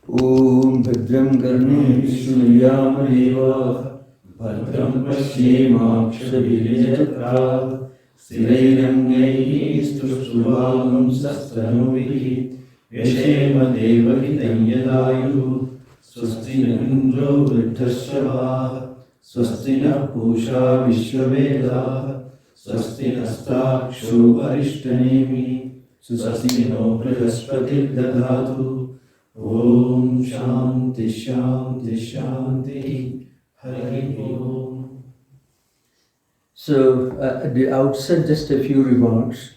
Om Bhadram Karne Shunyamadeva Bhadram Pashimakshavirajatra Sthirairangai Stushubhagam Sastanuvihi Yashema Devahitam Yadayu Swasti Indro Vriddhasya Swasti na Pusha Vishwaveda Swasti nastakshu Arishtanemi Swasti no Brihaspati Dadhatu Om Shanti Shanti Shanti Hari Om. So at the outset, just a few remarks.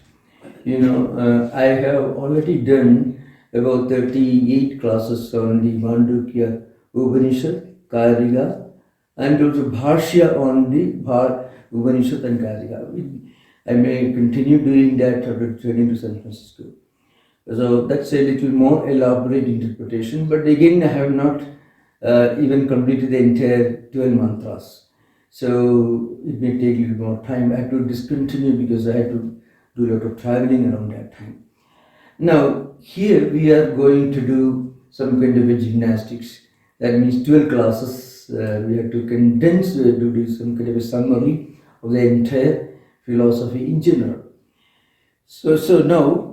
I have already done about 38 classes on the Mandukya Upanishad, Karika, and also Bhashya on the Upanishad and Karika. I may continue doing that after returning to San Francisco. So that's a little more elaborate interpretation, but again I have not even completed the entire 12 mantras. So it may take a little more time. I have to discontinue because I had to do a lot of traveling around that time. Now here we are going to do some kind of a gymnastics. That means 12 classes. We have to condense, to do some kind of a summary of the entire philosophy in general. So now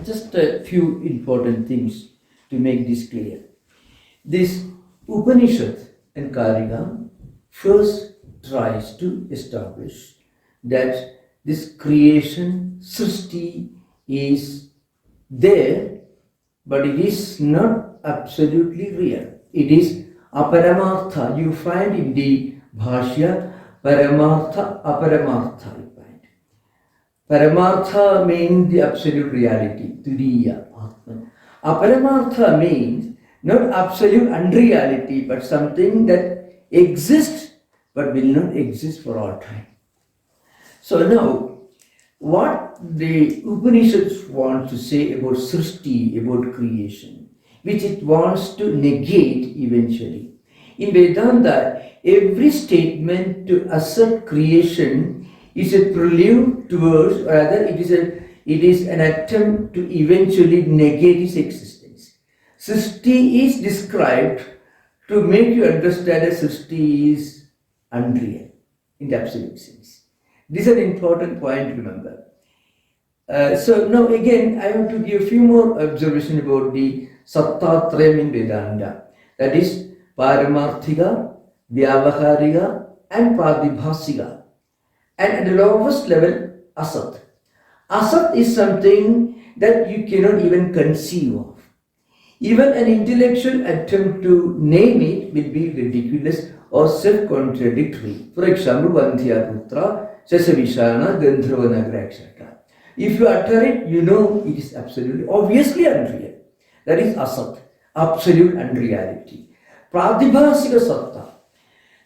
just a few important things to make this clear. This Upanishad and Karika first tries to establish that this creation, Srishti, is there, but it is not absolutely real. It is aparamartha. You find in the Bhashya, paramartha, aparamartha. Paramartha means the absolute reality, Turiya, Atman. Aparamartha means not absolute unreality, but something that exists but will not exist for all time. So now, what the Upanishads want to say about Srishti, about creation, which it wants to negate eventually. In Vedanta, every statement to assert creation is a prelude towards, or rather it is an attempt to eventually negate its existence. Srishti is described to make you understand that Srishti is unreal in the absolute sense. This is an important point to remember. So now again I want to give a few more observations about the Sattatrayam in Vedanta. That is Paramarthika, Vyavaharika and Pradibhasika. And at the lowest level, Asat. Asat is something that you cannot even conceive of. Even an intellectual attempt to name it will be ridiculous or self-contradictory. For example, Vandhya Putra, Sasavishana, Gandharvanagra, etc. If you utter it, you know it is absolutely, obviously unreal. That is Asat, absolute unreality. Pradibhasika Satta.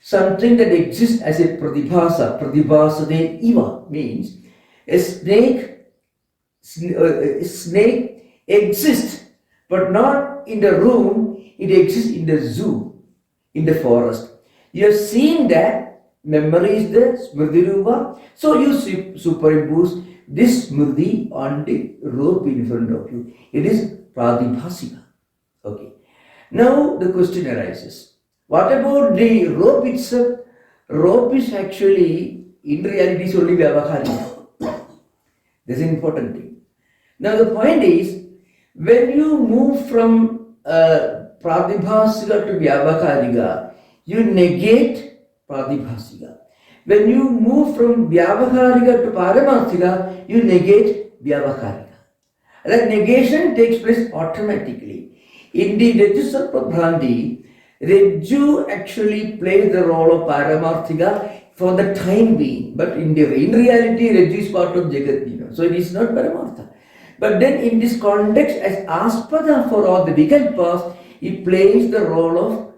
Something that exists as a pradibhasa, pradibhasade iva, means a snake exists, but not in the room, it exists in the zoo, in the forest. You have seen that, memory is there, smriti rupa, so you superimpose this smriti on the rope in front of you. It is pradibhasika. Okay. Now the question arises. What about the rope itself? Rope is actually, in reality, is only Vyavaharika. This is an important thing. Now the point is, when you move from Pradibhasika to Vyavaharika, you negate Pradibhasika. When you move from Vyavaharika to Paramarthika, you negate Vyavaharika. That negation takes place automatically. In the Rajyasattva Bhranti, Rajju actually plays the role of Paramarthika for the time being, but in reality, Rajju is part of Jagat, so it is not Paramartha. But then in this context, as Aspada for all the Vikalpas, it plays the role of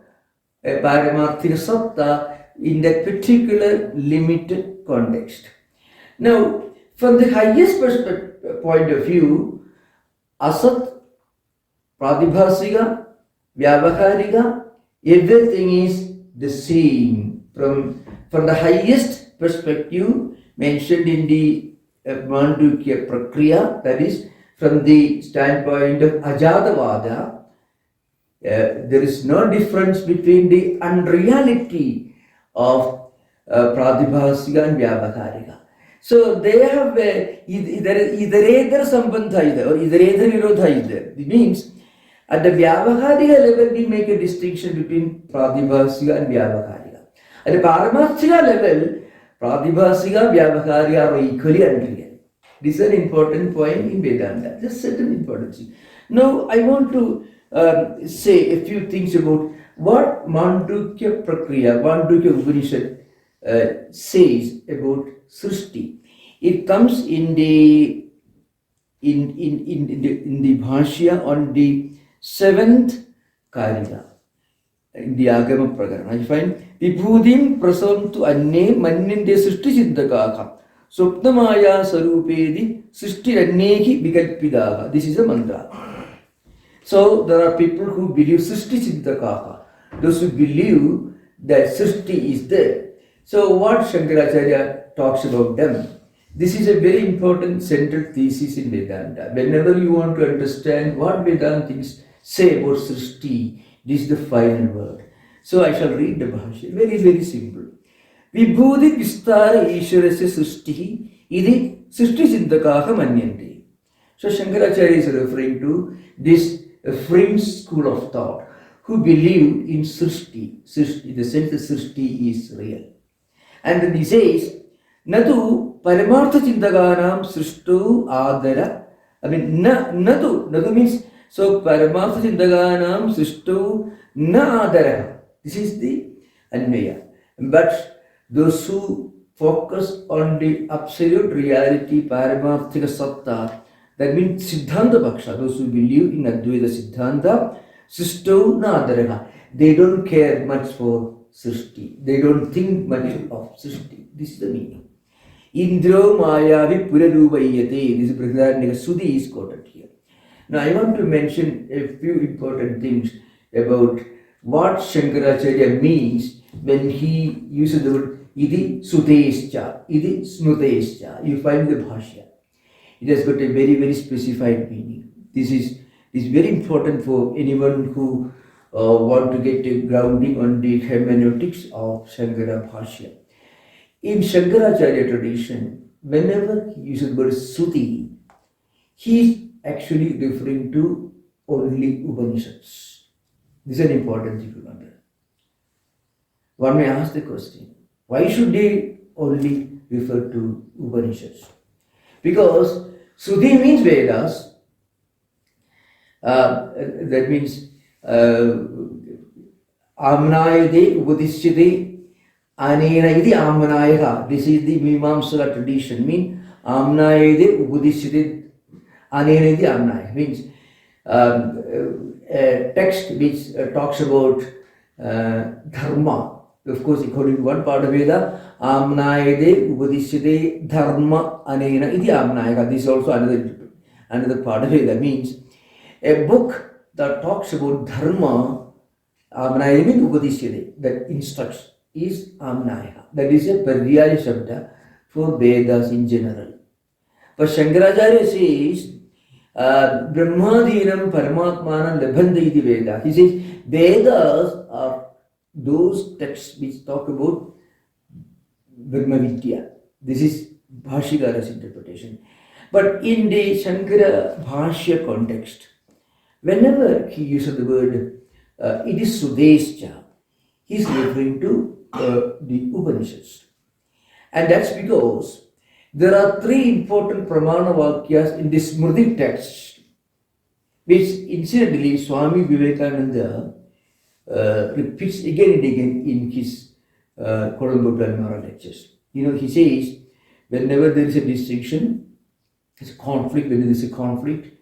Paramarthika Satta in that particular limited context. Now, from the highest point of view, Asat, Pradibhasika, Vyavaharika, everything is the same. From the highest perspective mentioned in the Mandukya Prakriya, that is from the standpoint of Ajatavada, there is no difference between the unreality of Pratibhasika and Vyavaharika. So they have either sambandha or either virodha. It means at the Vyavaharika level we make a distinction between Pratibhasika and Vyavaharika. At the Paramarthika level, Pratibhasika and Vyavaharika are equally unreal. This is an important point in Vedanta. This is certain importance. Now I want to say a few things about what Mandukya Upanishad says about Srishti. It comes in the Bhashya on the 7th Karika, in the Agama Prakarana. I find Vibhudim prasantu anne manninde Srishti Chindakaka Swapnamaya Sarupedi Srishti Annehi Vikalpidaha. This is a mantra. So there are people who believe Srishti Chindakaka, those who believe that Srishti is there. So what Shankaracharya talks about them, this is a very important central thesis in Vedanta. Whenever you want to understand what Vedantics say about Srishti, this is the final word. So I shall read the Bhashya. Very, very simple. Vibhuti Vistara Ishwarasya Srishti Idi Srishti Chindakaha Manyante. So Shankaracharya is referring to this fringe school of thought who believe in Srishti, in the sense that Srishti is real. And then he says, Nadu Paramartha Chindaganam Srishtu Adara. I mean, Nadu means, so Paramartha Chindaganam Srishtu Na Adara. This is the Anvaya. But those who focus on the absolute reality, Paramarthika Satta, that means Siddhanta Bhaksha, those who believe in Advaita Siddhanta, Srishtu Na Adara. They don't care much for Srishti. They don't think much of Srishti. This is the meaning. Indro Mayavi Purarupayate. This is Brihadaranyaka Sudhi is quoted here. Now I want to mention a few important things about what Shankaracharya means when he uses the word Idi Sutescha, Idi Smutescha. You find the Bhashya. It has got a very, very specified meaning. This is very important for anyone who want to get a grounding on the hermeneutics of Shankara Bhashya. In Shankaracharya tradition, whenever he uses the word Suti, he is actually referring to only Upanishads. This is an important thing to remember. One may ask the question, why should they only refer to Upanishads? Because Suti means Vedas. That means Amnayade Upadishyate Anena Idi Amnayaha. This is the Mimamsaka tradition. Mean Amnayade Upadishyate Anena Idi Amnaya. Means a text which talks about dharma. Of course, according to one part of Veda, Amnayade Upadishyate Dharma Anena Idi Amnayaka. This is also another part of Veda. Means a book that talks about dharma, Amnaya means Upadishyate, that instructs, is Amnaya. That is a Paryaya Shabda for Vedas in general. But Shankaracharya says, Brahmadinam Paramatmanam Labhanda iti Veda. He says, Vedas are those texts which talk about Brahmavidya. This is Bhashikara's interpretation. But in the Shankara Bhashya context, whenever he uses the word, it is Sudescha, he is referring to the Upanishads. And that's because there are three important Pramana Vakyas in the Smriti text, which incidentally Swami Vivekananda repeats again and again in his Colombo Dharma lectures. You know, he says, whenever there is a distinction, it's a conflict, when there is a conflict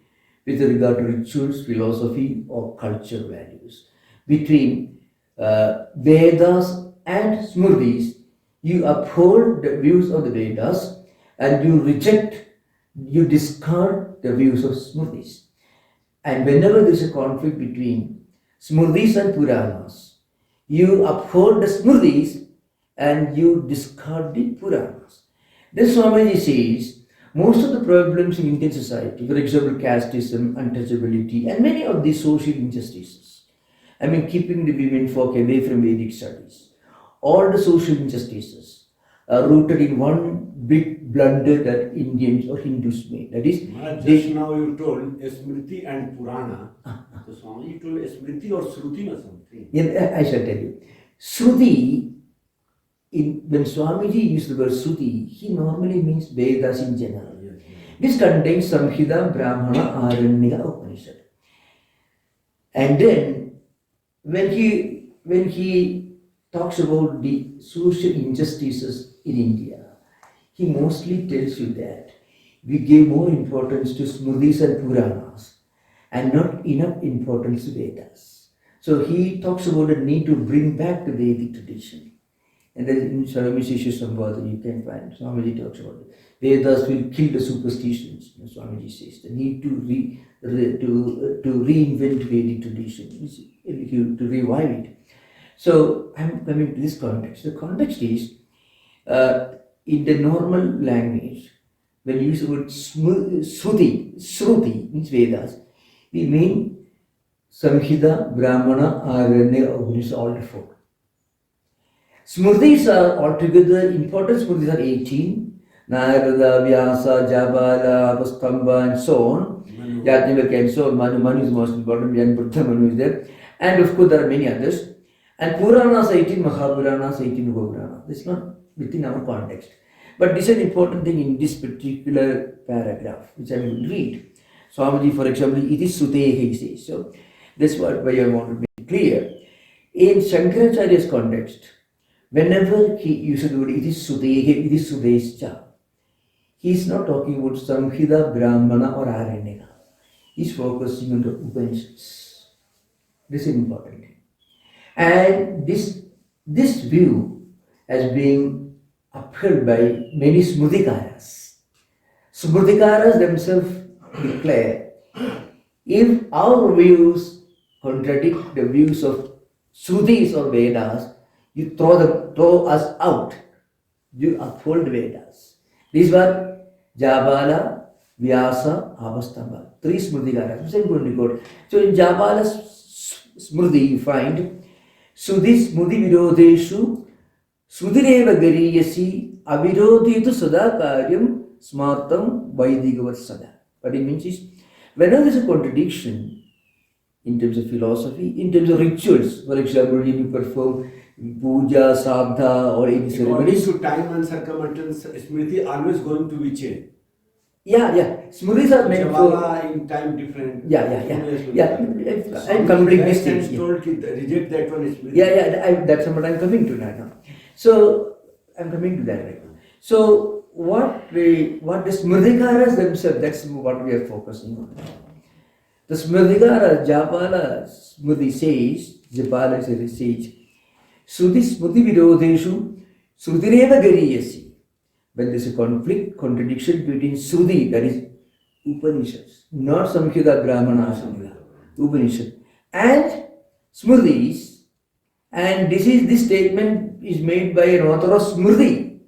with regard to rituals, philosophy, or culture values between Vedas and Smritis, you uphold the views of the Vedas and you discard the views of Smritis. And whenever there is a conflict between Smritis and Puranas, you uphold the Smritis and you discard the Puranas. Then Swamiji says, Most of the problems in Indian society, for example, casteism, untouchability, and many of these social injustices, I mean, keeping the women folk away from Vedic studies, all the social injustices are rooted in one big blunder that Indians or Hindus made. That is, just now you told Smriti and Purana. So Swami told Smriti or Shruti or something. Yeah, I shall tell you. Shruti, when Swamiji used the word Shruti, he normally means Vedas in general. Yes. This contains Samhita, Brahmana, Aranyaka, Upanishad. And then when he talks about the social injustices in India, he mostly tells you that we gave more importance to Smritis and Puranas and not enough importance to Vedas. So he talks about the need to bring back the Vedic tradition. And then in Swami Shishya Samvada you can find Swamiji talks about it. Vedas will kill the superstitions. Swamiji says the need to reinvent Vedic tradition, to revive it. So I'm coming to this context. The context is in the normal language, when you use the word Shruti means Vedas, we mean Samhita, Brahmana, Aranyaka, Upanishad, all the four. Smritis are altogether important. Smritis are 18. Narada, Vyasa, Jabala, Avastamba, and so on. Yajnavalkya and so on. Manu is the most important. Yan Buddha Manu is there. And of course, there are many others. And Puranas 18, Mahabhuranas 18, Upapurana. This is not within our context. But this is an important thing in this particular paragraph, which I will read. Swamiji, for example, it is Sutehe, he says. So, that's why I want to make clear. In Shankaracharya's context, whenever he uses the word it is Sudehe, it is Sudescha, he is not talking about Samhita, Brahmana or Aranyaka. He is focusing on the Upanishads. This is important. And this view has been upheld by many Smritikaras. Smritikaras themselves declare, if our views contradict the views of Shrutis or Vedas, you throw us out. You uphold Vedas. These were Jabala, Vyasa, Avastamba. Three Smritikaras. So in Jabala's Smriti you find Sudhi Smriti Virodeshu Sudhireva Gariyasi Avirodhitu Sada Karyam Smartam Vaidigavat Sada. What it means is, whenever there is a contradiction in terms of philosophy, in terms of rituals, for example, when you perform puja, sadha, or any ceremonies. According to time and circumstance, Smriti always going to be changed. Yeah. Smritis are meant for in time different. Yeah. I'm completing this thing. Told reject that one Smriti. Yeah. That's what I'm coming to now. So I'm coming to that right now. So what the Smritikaras themselves, that's what we are focusing on. The Smritikara, Jabala Smriti says, Jabala is a sage, Sudhi Smriti Virodeshu Sudhireva Gariyasi. When there is a conflict, contradiction between Shruti, that is Upanishads, not Samhita, Brahmana, Samhita, Upanishad, and Smritis, and this statement is made by an author of Smriti.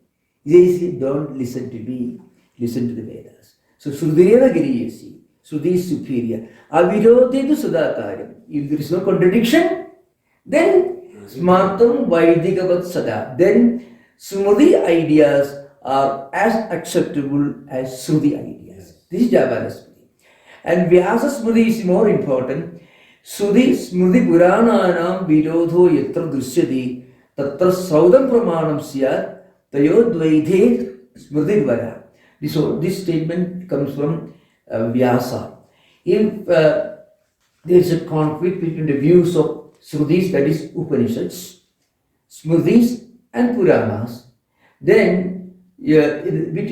He says, don't listen to me, listen to the Vedas. So Sudhireva Gariyasi, Shruti is superior. Avirodhe to Sadakaram. If there is no contradiction, then Smartam Vaidigavat Sada. Then Smriti ideas are as acceptable as Shruti ideas. This is Jabala Smriti. And Vyasa Smriti is more important. Shruti Smriti Purananam Virodho Yatra Drishyati Tatra Saudam Pramanam Syat Tayodvaidhe Smriti. This statement comes from Vyasa. If there is a conflict between the views of Shrutis, that is Upanishads, Smritis and Puranas, then with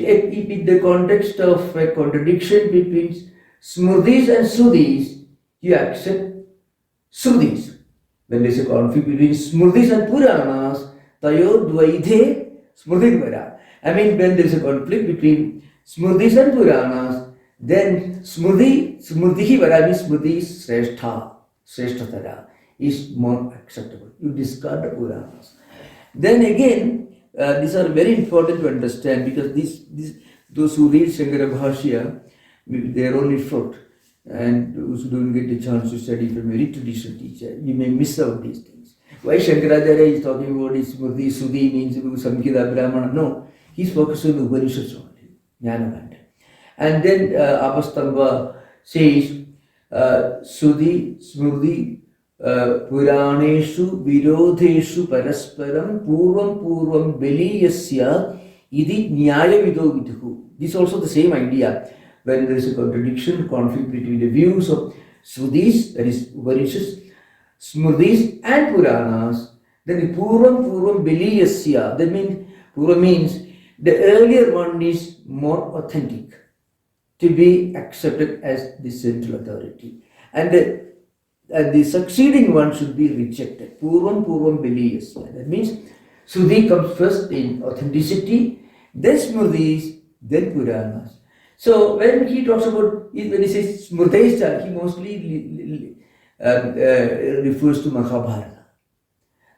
the context of a contradiction between Smritis and Shrutis, you accept Shrutis. When there is a conflict between Smritis and Puranas, Tayodvaidhe Smritivara. When there is a conflict between Smritis and Puranas, then Smritihi Vara means Smriti Sreshtatara is more acceptable. You discard the Puranas. Then again, these are very important to understand, because those who read Shankara Bhashya with their own effort, and those who don't get the chance to study from a very traditional teacher, you may miss out these things. Why Shankaracharya is talking about his Smriti, Sudhi means Samkhya, Brahmana? No, he's focused on the Upanishads only, Jnanakanda. And then Apastamba says, Sudhi, Smriti, Puraneshu, Virodheshu, Parasparam, Purvam, Beliyasya, Idi Nyaya Vido Vidhu. This is also the same idea. When there is a contradiction, conflict between the views of Sudhis, that is Upanishads, Smrtis and Puranas, then the Purvam Beliyasya, that means, Purva means the earlier one is more authentic, to be accepted as the central authority. And the succeeding one should be rejected. Purvam Beliyasya. That means Sudhi comes first in authenticity, then Smrtis, then Puranas. So when he talks about, when he says Smrteshta, he mostly refers to Mahabharata.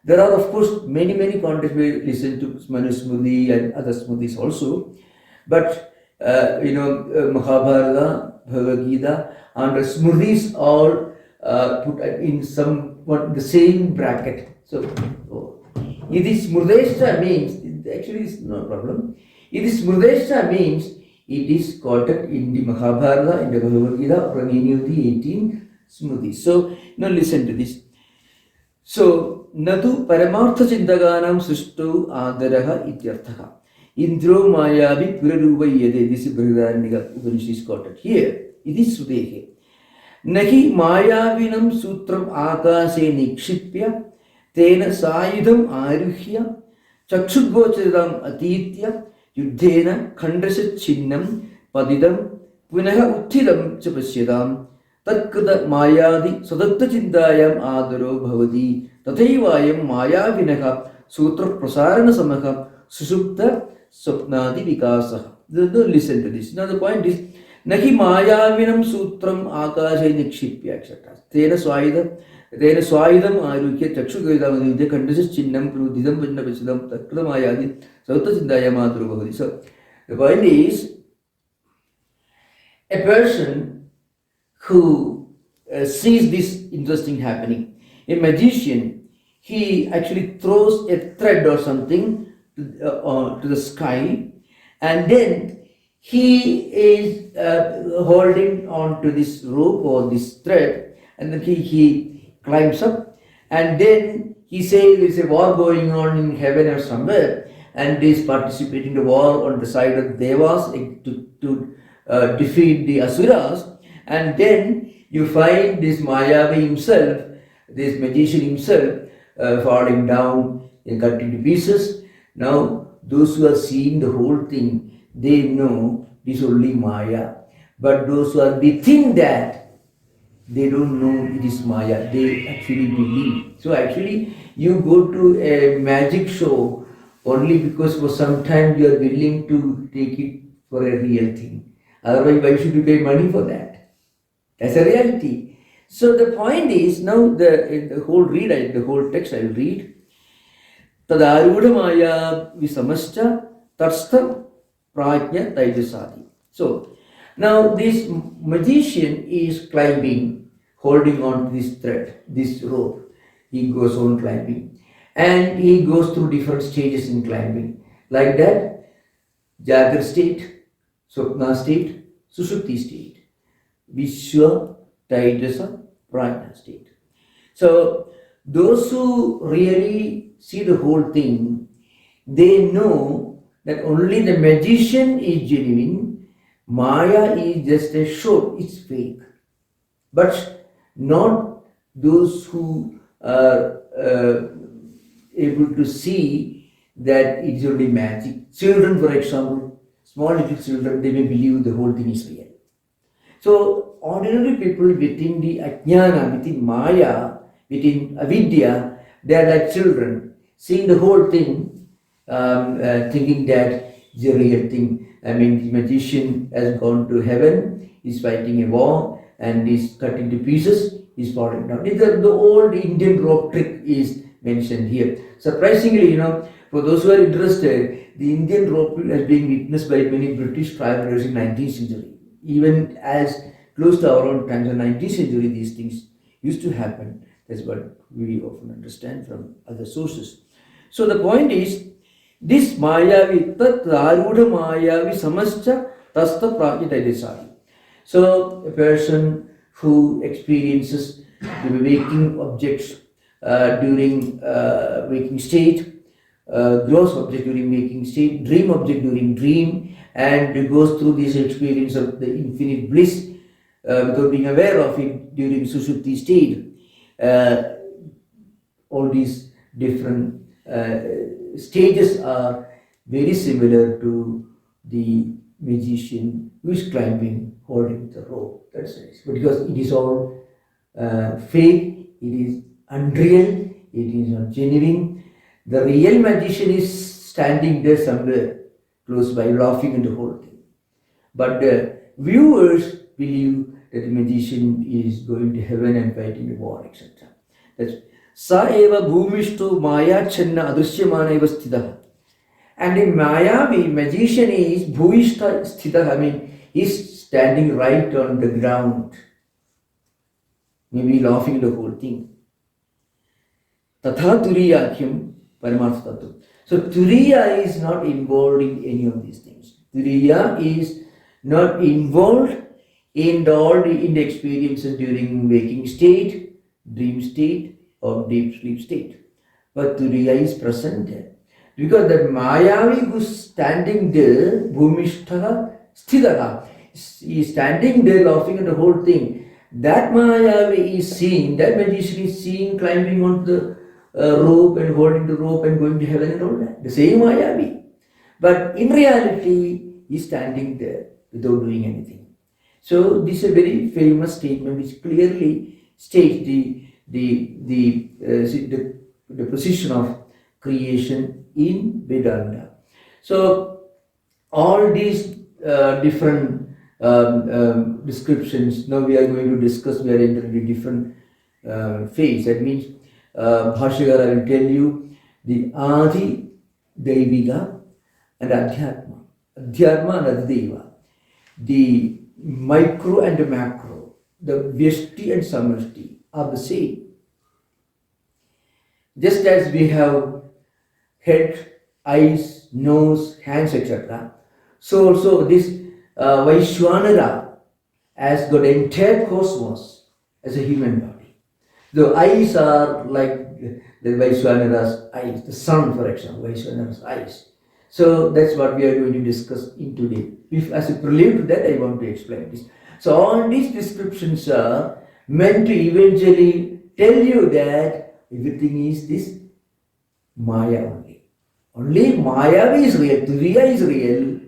There are of course many contexts where we listen to Manusmriti and other Smritis also, but Mahabharata, Bhagavad Gita and Smritis all put in somewhat the same bracket. So it is Smrteshta means, actually it's no problem. It is Smrteshta means it is quoted in the Mahabharata, in the Bhagavad Gita, or any of the 18 Smritis. So now listen to this. So Natu Paramartha Chintaganam Srishto Adaraha Ityarthaha. Indro Mayavi Puraruva Yede. This is Brihadaranyaka Upanishad is quoted here. It is Sudehe. Nahi Mayavinam Sutram Akase Nikshipya Tena Sayidam Aruhya Chakshudgochadam Atitya Yuddhena Khandasha Chinnam Padidam Punaha Uttidam Chapasyadam Tatkada Mayadi Sadatta Chindayam Adaro Bhavadi Tathayvayam Mayavinaha Sutra Prasarana Samaha Susupta Swapnadi Vikasaha. Don't listen to this. Now the point is Nahi Mayavinam Sutram Akasha Nikshipya etc. Tena Swayidam Arukya Chakshugadam Khandasha Chinnam Prudidam Pandapasidam Tatkada Mayadi Sadatta Chindayam Adaro Bhavadi. So the point is a person who sees this interesting happening. A magician, he actually throws a thread or something to the sky, and then he is holding on to this rope or this thread, and then he climbs up, and then he says there is a war going on in heaven or somewhere, and he is participating in the war on the side of Devas to defeat the Asuras. And then you find this Mayavi himself, this magician himself, falling down and cut into pieces. Now, those who are seeing the whole thing, they know this is only Maya. But those who are within that, they don't know it is Maya. They actually believe. So actually, you go to a magic show only because for some time you are willing to take it for a real thing. Otherwise, why should you pay money for that? That's a reality. So the point is, now the whole text I will read. Tadarudha Maya Visamascha Tatstha Prajna Taijasadi. So now this magician is climbing, holding on to this thread, this rope. He goes on climbing. And he goes through different stages in climbing. Like that, Jagra state, Swapna state, Sushupti state. Vishwa, Taijasa, Prajna state. So those who really see the whole thing, they know that only the magician is genuine, Maya is just a show, it's fake. But not those who are able to see that it's only magic. Children, for example, small little children, they may believe the whole thing is real. So, ordinary people within the Ajnana, within Maya, within Avidya, they are like children, seeing the whole thing, thinking that it's a real thing. I mean, the magician has gone to heaven, is fighting a war, and is cut into pieces, is falling down. The old Indian rope trick is mentioned here. Surprisingly, for those who are interested, the Indian rope has been witnessed by many British travelers in 19th century. Even as close to our own times, in 19th century, these things used to happen. That's what we often understand from other sources. So the point is, this Mayavi, Tat Arudha Mayavi Samascha Tasta Prajitadesari. So a person who experiences the waking objects during waking state, gross object during waking state, dream object during dream, and goes through this experience of the infinite bliss without being aware of it during Sushupti state. All these different stages are very similar to the magician who is climbing, holding the rope. That's it. Because it is all fake, it is unreal, it is not genuine. The real magician is standing there somewhere close by, laughing at the whole thing. But the viewers believe that the magician is going to heaven and fighting the war, etc. That's Sa eva bhumishto maya channa adrishyamana eva sthitaha. And in Mayavi, magician is bhuishta sthitaha, I mean, he's standing right on the ground, maybe laughing the whole thing. Tatha turiyakyam paramartha tattva. So turiya is not involved in any of these things. Turiya is not involved in all the experiences during waking state, dream state, or deep sleep state. But Turiya is present there. Because that Mayavi who's standing there, Bhumishtha Sthitaha, is standing there laughing at the whole thing. That Mayavi is seeing, that magician is seeing climbing onto the rope and holding the rope and going to heaven and all that. The same Mayavi. But in reality, he is standing there without doing anything. So this is a very famous statement which clearly states the position of creation in Vedanta. So all these different descriptions, now we are going to discuss, we are entering a different phase. That means Bhashagara will tell you the Adi, Deivika and Adhyatma. Adhyatma and Adideva. The micro and the macro, the Vyashti and Samashti are the same. Just as we have head, eyes, nose, hands, etc. So also this Vaishwanara has got the entire cosmos as a human body. The eyes are like the Vaishwanara's eyes, the sun, for example, Vaishwanara's eyes. So that's what we are going to discuss in today. If, as a prelude to that, I want to explain this. So all these descriptions are meant to eventually tell you that everything is this Maya only. Only Mayavi is real, Turiya is real.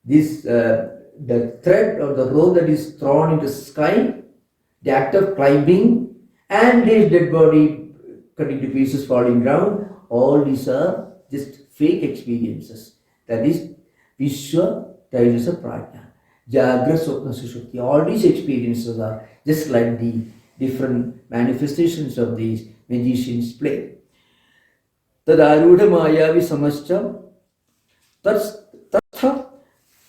This, the thread or the rope that is thrown into the sky, the act of climbing, and this dead body cutting to pieces, falling down, all these are just fake experiences. That is Vishwa Taijasa Prajna, Jagra Swapna Sushupti. All these experiences are just like the different manifestations of these magicians' play. Tad Arudha Mayavi Samascha Tatha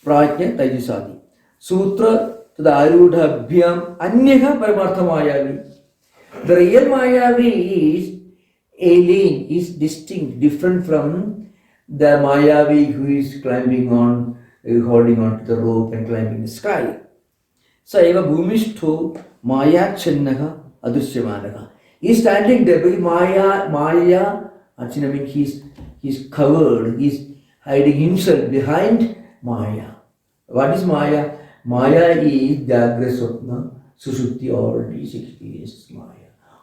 Prajna Taijasadi. Sutra Tad Arudha Bhyam Anyaha Paramartha Mayavi. The real Mayavi is alien, is distinct, different from the Mayavi who is climbing on, holding on to the rope and climbing the sky. Sa eva bhumishto maya channaha adushyamanaha. He is standing there, but Maya, actually, I mean, he's covered, he's hiding himself behind Maya. What is Maya? Maya is Jagra Swapna, Sushupti, all these experiences, Maya.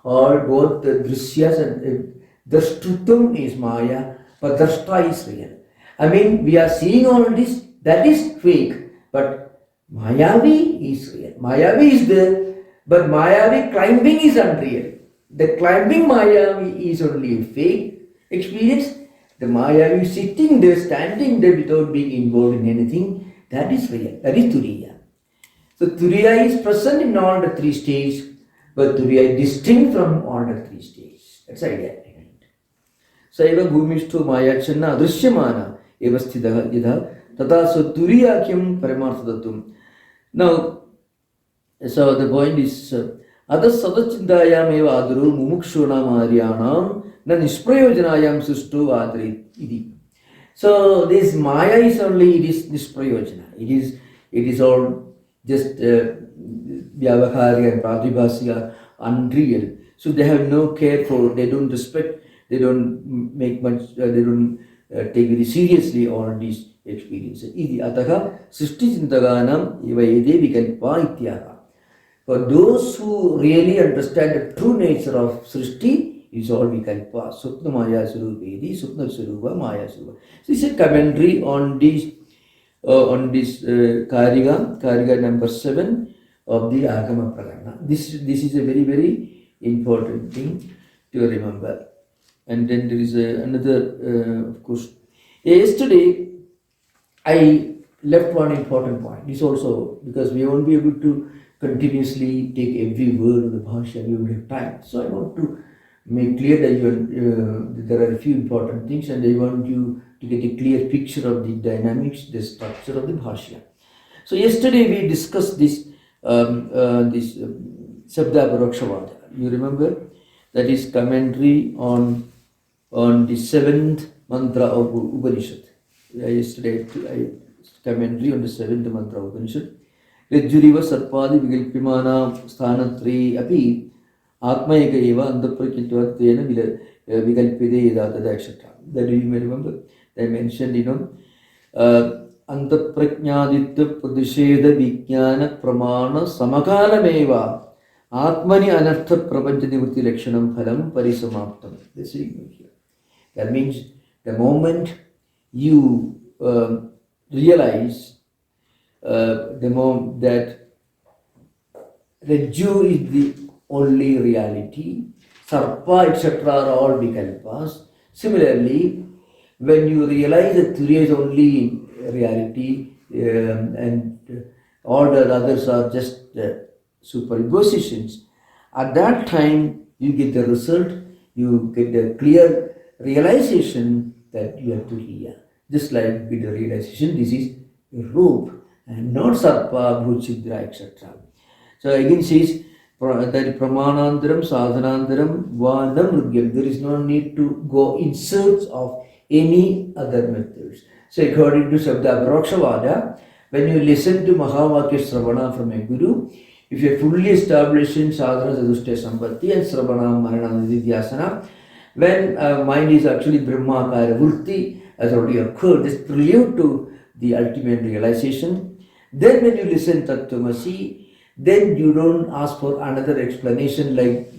All both the Drishyas and Drashtutam is Maya, but Drashta is real. I mean, we are seeing all this, that is fake, but Mayavi is real. Mayavi is there, but Mayavi climbing is unreal. The climbing Mayavi is only a fake experience. The Mayavi sitting there, standing there without being involved in anything, that is real. That is Turiya. So Turiya is present in all the three stages, but Turiya is distinct from all the three stages. That's the idea. Saiva Bhumishto Maya Channa Adrishyamana Evastida Yidha Tata Saturiyakyam Paramarthadatum. Now, so the point is Adas Sadachindayam Eva Adru Mumukshuna Marianam Na Nisprayojanayam Sustu Adri Idi. So this Maya is only, it is Nisprayojana. It is all just Vyavahari and Pratibhasya, unreal. So they have no care for, they don't respect, they don't make much, they don't take very seriously all these experiences. Idi Ataha Srishti Chintaganam Ivayede Vikalpa Ityaha. For those who really understand the true nature of Srishti, is all Vikalpa. Supna Maya Surupedi, Supna Surupa Maya Surupa. So this is a commentary on this Kariga number 7 of the Agama Prakarana. This is a very, very important thing to remember. And then there is another, of course. Yesterday, I left one important point. This also, because we won't be able to continuously take every word of the Bhashya, we will have time. So I want to make clear that there are a few important things, and I want you to get a clear picture of the dynamics, the structure of the Bhashya. So yesterday we discussed this Sabda Parakshavada. You remember? That is commentary on the 7th mantra of Upanishad. Yesterday I commentary on the 7th mantra of Upanishad. Rajuriva Sarpadi Vigalpimana Sthanatri Api Atmayaka Eva Andaprakyatva Tena Vigalpide Yadata, etc. That you may remember. They mentioned, Antaprakyaditya Pradisheda Vijnana Pramana Samakalameva Atmani Anartha Prapancha Nivrutti Lakshanam Phalam Parisamaptam. This is here. That means the moment you realize that Rajju is the only reality, Sarpa, etc. are all Vikalpas. Similarly, when you realize that Turiya is only reality and all the others are just superimpositions, at that time you get the result, you get a clear realization that you have to hear. Just like with the realization, this is a rope and not Sarpa, Bhuchidra, etc. So again says that Pramanandaram, Sadhanandaram, Vanam Nudyam. There is no need to go in search of any other methods. So according to Sabda Parakshavada, when you listen to Mahavakya Sravana from a Guru, if you are fully established in Sadhana Sadhushta Sampatti and Sravana Marana Nidhyasana, when mind is actually Brahmakara Vrutti, as already occurred, this prelude to the ultimate realization, then when you listen Tattwamasi, then you don't ask for another explanation like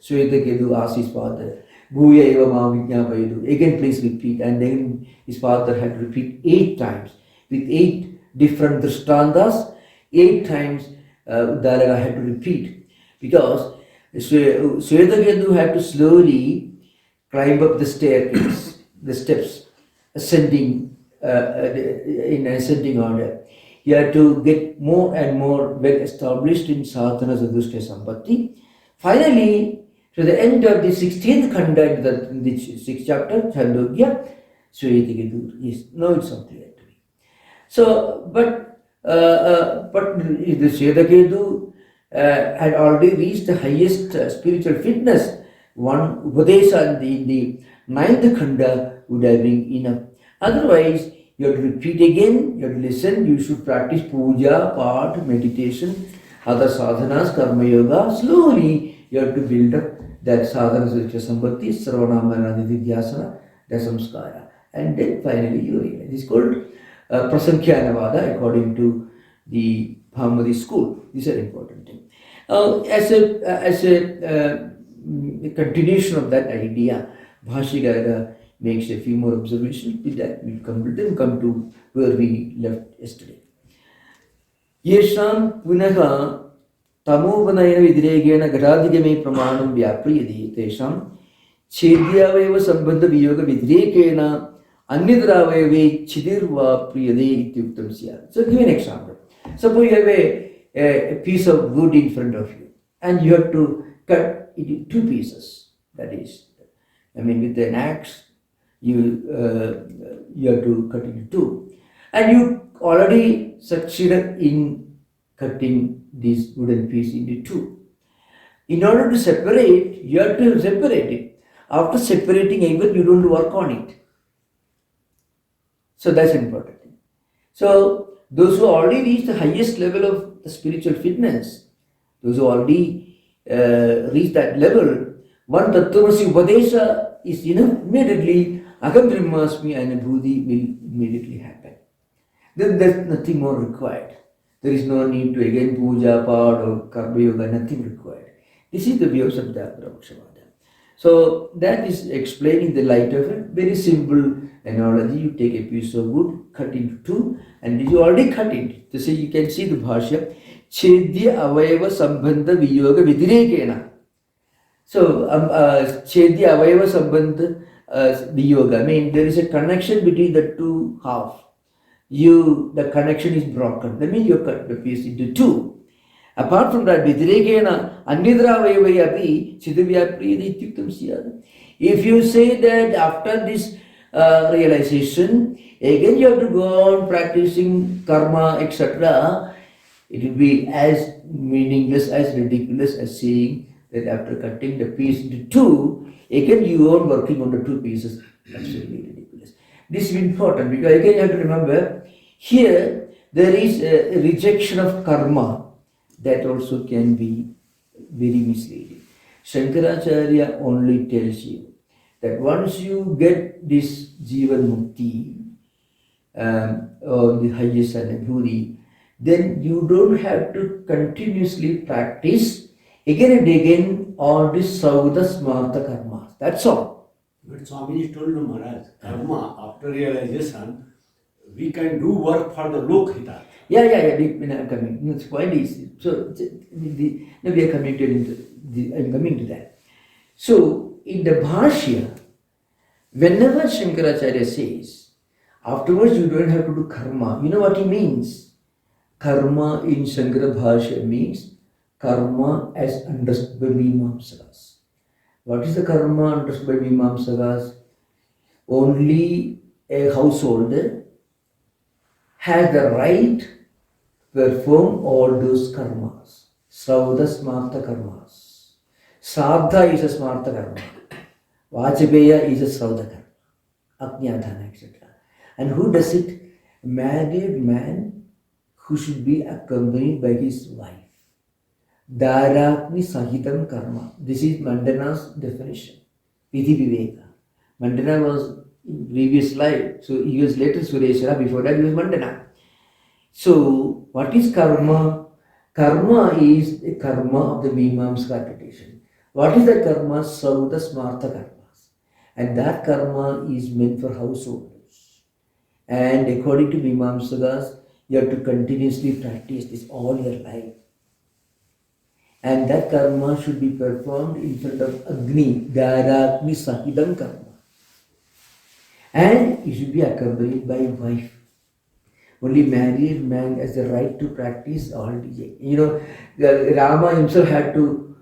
Swetaketu asked his father, Bhuya eva ma vijñāpayadu. Again, please repeat. And then his father had to repeat 8 times with 8 different drishtantas. 8 times Uddalaka had to repeat because Swetaketu had to slowly climb up the staircase, the steps, ascending in ascending order. He had to get more and more well established in Sadhana Sadhushta Sampatti. Finally, to the end of the 16th Khanda in the 6th chapter, Chandogya, Swetaketu is now it's not clear to me. So, but the Swetaketu had already reached the highest spiritual fitness. One Upadesha in the 9th Khanda would have been enough. Otherwise, you have to repeat again, you have to listen, you should practice puja, part, meditation, other sadhanas, karma yoga. Slowly, you have to build up that sadhana sadhya sampatti, sravana manana nidhyasana, dasamskara. And then finally you realize. It's called prasankhyanavada according to the Bhamadi school. These are important things. As a continuation of that idea, Bhashikara makes a few more observations. With that, we'll come to where we left yesterday. Yesham punaha tamovanayana vidregena gadadigame pramanam vyapriyadi tesham chedyaveva sambandha viyoga vidrekena anyadravayave chidirva priyade ityuktam syat. So give an example. Suppose you have a piece of wood in front of you and you have to cut into two pieces. That is, I mean, with an axe, you have to cut into two, and you already succeeded in cutting this wooden piece into two. In order to separate, you have to separate it. After separating, even you don't work on it. So that's important thing. So those who already reach the highest level of the spiritual fitness, those who already reach that level, one Tattwamasi Upadesha is enough. Immediately, Aham Brahmasmi and Abhudi will immediately happen. Then there's nothing more required. There is no need to again puja, part or karma yoga, nothing required. This is the view of Advaita. So that is explaining the light of it. Very simple analogy. You take a piece of wood, cut into two, and you already cut it. So you can see the bhashya. Chedya avayava sambandha viyoga vidirekena. So Chedya avayava sambandha viyoga. I mean, there is a connection between the two halves. The connection is broken. That means you cut the piece into two. Apart from that, Vidirekena Anidra Vayapi Chidavyapri Ityuktam Siyad. If you say that after this realization, again you have to go on practicing karma, etc., it will be as meaningless, as ridiculous as saying that after cutting the piece into two, again you are working on the two pieces. Absolutely ridiculous. This is important because again you have to remember, here there is a rejection of karma. That also can be very misleading. Shankaracharya only tells you that once you get this Jivan Mukti, or the highest anubhuti, then you don't have to continuously practice again and again all this Sauda Smarta karmas. That's all. But Swamiji told no Maharaj, karma, after realization, we can do work for the Lokhita. Yeah. I'm coming. It's quite easy. So now we are coming to I'm coming to that. So in the Bhashya, whenever Shankaracharya says, afterwards you don't have to do karma, you know what he means? Karma in Shankara Bhashya means karma as understood by Mimamsakas. What is the karma understood by Mimamsakas? Only a householder has the right to perform all those karmas. Sauda smarta karmas. Sadha is a smarta karma. Vajapeya is a sauda karma. Ajnadhana, etc. And who does it? A married man who should be accompanied by his wife. Dharatni sahitam karma. This is Mandana's definition. Vidhi Viveka. Mandana was in previous life. So he was later Sureshwara. Before that he was Mandana. So what is karma? Karma is the karma of the Mimamsaka tradition. What is that karma? Sauda smarta karmas. And that karma is meant for householders. And according to Mimamsakas, you have to continuously practice this all your life. And that karma should be performed in front of Agni, Dharatmi Sahidam karma. And you should be accompanied by wife. Only married man has the right to practice all DJ. You know, Rama himself had to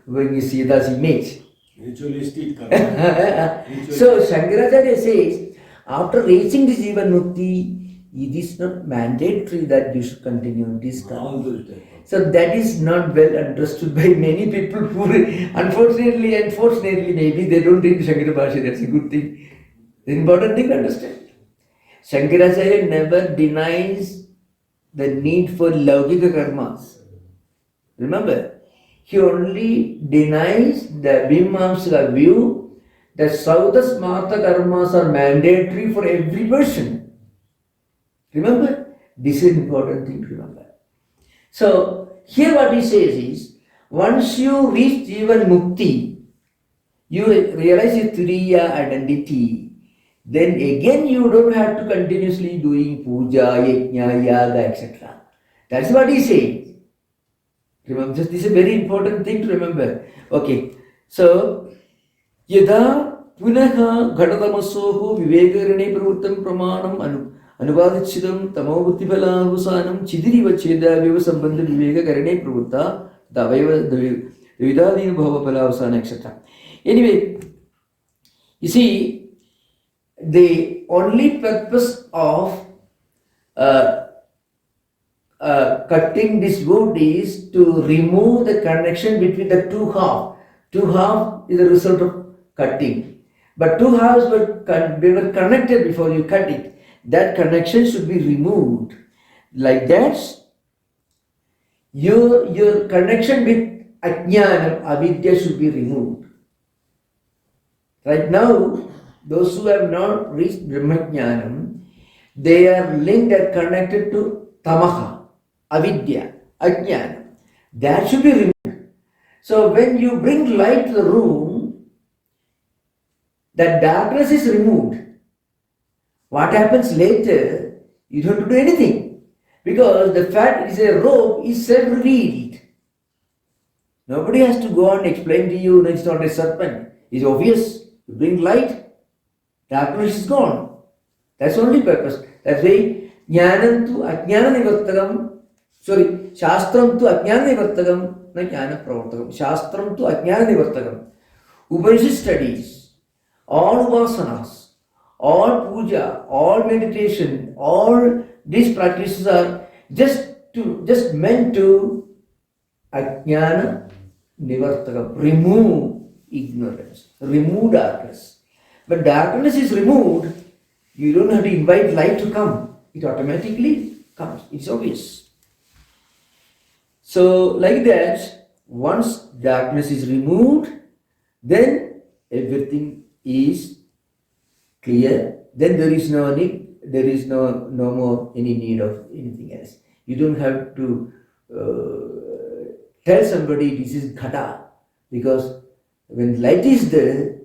bring his Sita's image. Ritualistic karma. So Shankaracharya says, after reaching this Jivan Mukti, it is not mandatory that you should continue this karma. So that is not well understood by many people who, unfortunately and fortunately, maybe they don't read Shankara Bhashya. That's a good thing. The important thing to understand. Shankaracharya never denies the need for Laukika karmas. Remember, he only denies the Mimamsaka view that Sauda Smarta karmas are mandatory for every person. Remember, this is an important thing to remember. So, here what he says is, once you reach Jivan Mukti, you realize your Turiya identity, then again you don't have to continuously doing puja, yajna, yaga, etc. That's what he says. Remember, this is a very important thing to remember. Okay, so yada punaha ghadatamasoho vivekarane pravuttam pramanam anuvadichidam tamavutipala avusanam chidiriva cheda viva sambandha viveka karane pravutta the Vidadinu Bhava Palavasana, etc. Anyway, you see, the only purpose of cutting this wood is to remove the connection between the two halves. Two halves is the result of cutting. But two halves they were connected before you cut it. That connection should be removed. Like that, your connection with ajnanam, avidya should be removed. Right now, those who have not reached Brahmajnanam, they are linked and connected to tamaha, avidya, ajnana. That should be removed. So when you bring light to the room, that darkness is removed. What happens later, you don't have to do anything. Because the fact it is a robe is self-revealed. Nobody has to go and explain to you, no, it's not a serpent. It's obvious. You bring light, darkness is gone. That's the only purpose. That's why jnanam tu ajnana nivartakam, shastram tu ajnana nivartakam, na jnana pravartakam. Shastram tu ajnana nivartakam. Upanishad studies, all upasanas, all puja, all meditation, all these practices are just meant to ajnana nivartakam, remove ignorance, remove darkness. But darkness is removed, you don't have to invite light to come. It automatically comes. It's obvious. So like that, once darkness is removed, then everything is clear. Then there is no need, there is no more any need of anything else. You don't have to tell somebody this is ghata, because when light is there,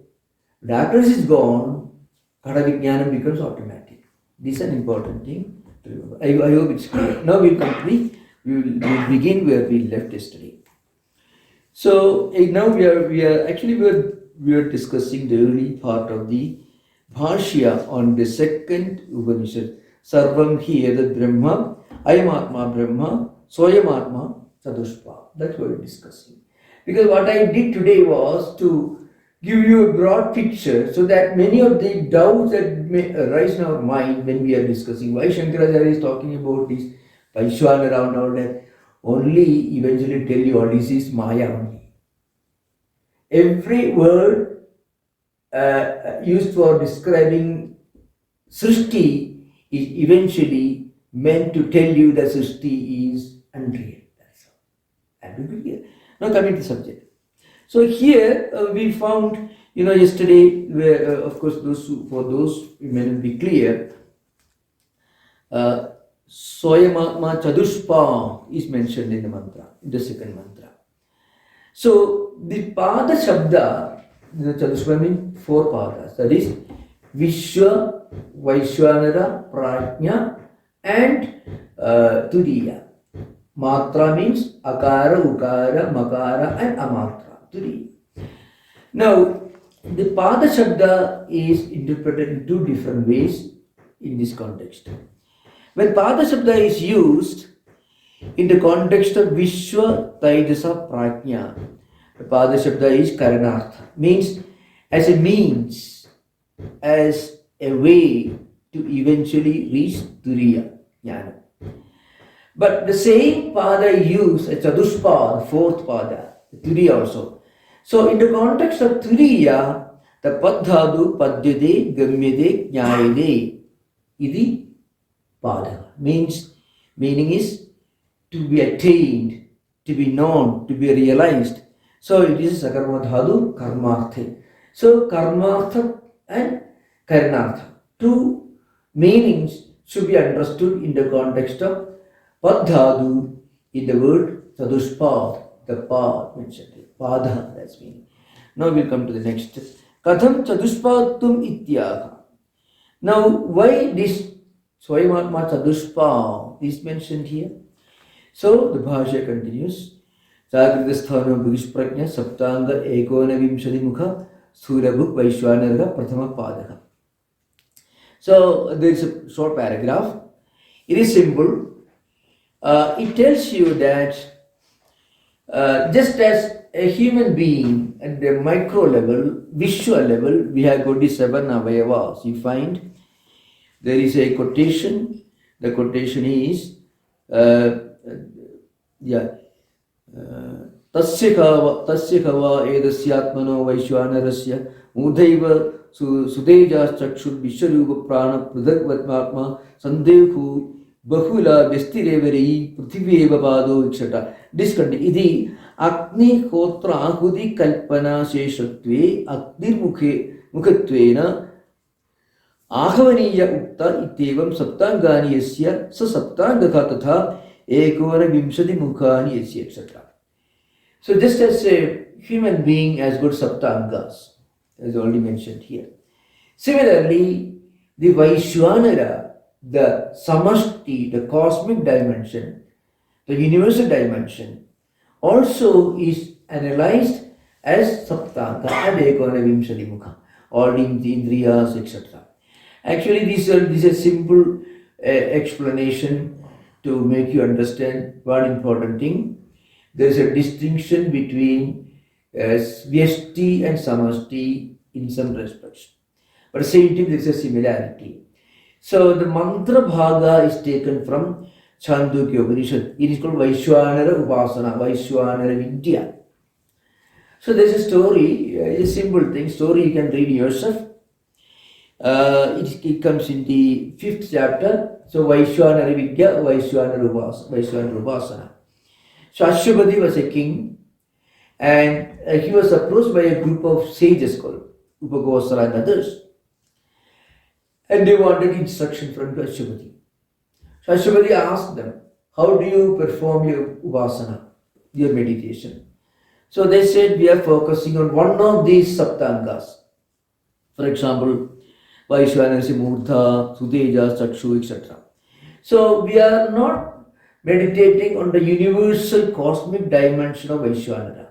darkness is gone, ghata vijnanam becomes automatic. This is an important thing to remember. I hope it's clear. Now we'll we'll begin where we left yesterday. So now we are discussing the early part of the Bhashya on the second Upanishad. Sarvam hi edat Brahma, Ayamatma Brahma, Soyamatma Chadushpa. That's what we're discussing. Because what I did today was to give you a broad picture so that many of the doubts that may arise in our mind when we are discussing why Shankaracharya is talking about this Vaishwanara and all that, only eventually tell you all this is Maya only. Every word used for describing Srishti is eventually meant to tell you that Srishti is unreal. That's all. And we will hear. Now coming to the subject. So here we found, yesterday, where, of course, for those who may not be clear, Soyamatma Chadushpa is mentioned in the mantra, in the second mantra. So the Pada Shabda, Chadushpa means four Padas, that is Vishwa, Vaishwanara, Prajna and Turiya. Matra means Akara, Ukara, Makara and Amatra. Turiya. Now, the Pada Shabda is interpreted in two different ways in this context. When Pada Shabda is used in the context of Vishwa Taijasa Prajna, the Pada Shabda is Karanartha, means as a means, as a way to eventually reach Turiya, Jnana. But the same Pada used as Chadushpa, the fourth Pada, Turiya also. So in the context of Turiya, the Padhadu, Padyade, Gamyade, Jnayade, Idi Pada meaning is to be attained, to be known, to be realized. So it is Sakarma Dhadu, Karmartha. So Karmartha and Karanartha, two meanings should be understood in the context of Padhadu in the word Chadushpad, the Pad mentioned. Pada, that's meaning. Now we'll come to the next. Katham Chadushpatum Ityaha. Now why this Swayamatma Chadushpa is mentioned here? So the Bhashya continues. Sakritasthana Bhishprajna Saptanga Ekona Vimshadi Mukha Surabhuk Vaishwanara Prathama Padaka. So there is a short paragraph. It is simple. It tells you that just as a human being at the micro level, visual level, we have got the 7 avayavas. You find there is a quotation. The quotation is, tasya kava edasyatmano vaishwanarasya udhaiva sudejas chakshur vishwarupa prana pradhakvatmatma sandehu bahula vestireveri prithiveva pado etc. Discontinue. Idi Agni Hotra Ahudi Kalpana Sheshatve Agdir Mukhatvena Ahavaniya Utta Itevam Saptangani Yasya Sa Saptangaka Tatha Ekona Vimshadi Mukhani Yasya etc. So just as a human being has got Saptangas, as already mentioned here. Similarly, the Vaishwanara, the Samashti, the cosmic dimension, the universal dimension, also is analyzed as Saptanga and Ekona Vimshadi Mukha, or in the Indriyas, etc. Actually, this is a simple explanation to make you understand one important thing. There is a distinction between Vyashti and Samashti in some respects. But at the same time, there is a similarity. So the mantra bhaga is taken from Mandukya Upanishad. It is called Vaishwanara Upasana, Vaishwanara Vidya. So there is a story, a simple thing, story you can read yourself. It comes in the 5th chapter. So Vaishwanara Vidya, Vaishwanara Upasana. So Ashwapati was a king, and he was approached by a group of sages called Upagosara and others. And they wanted instruction from Ashwapati. So Ashwapati asked them, how do you perform your upasana, your meditation? So they said, we are focusing on one of these saptangas. For example, Vaishwanarasya Murtha, Suteja, Chakshu, etc. So we are not meditating on the universal cosmic dimension of Vaishwanara.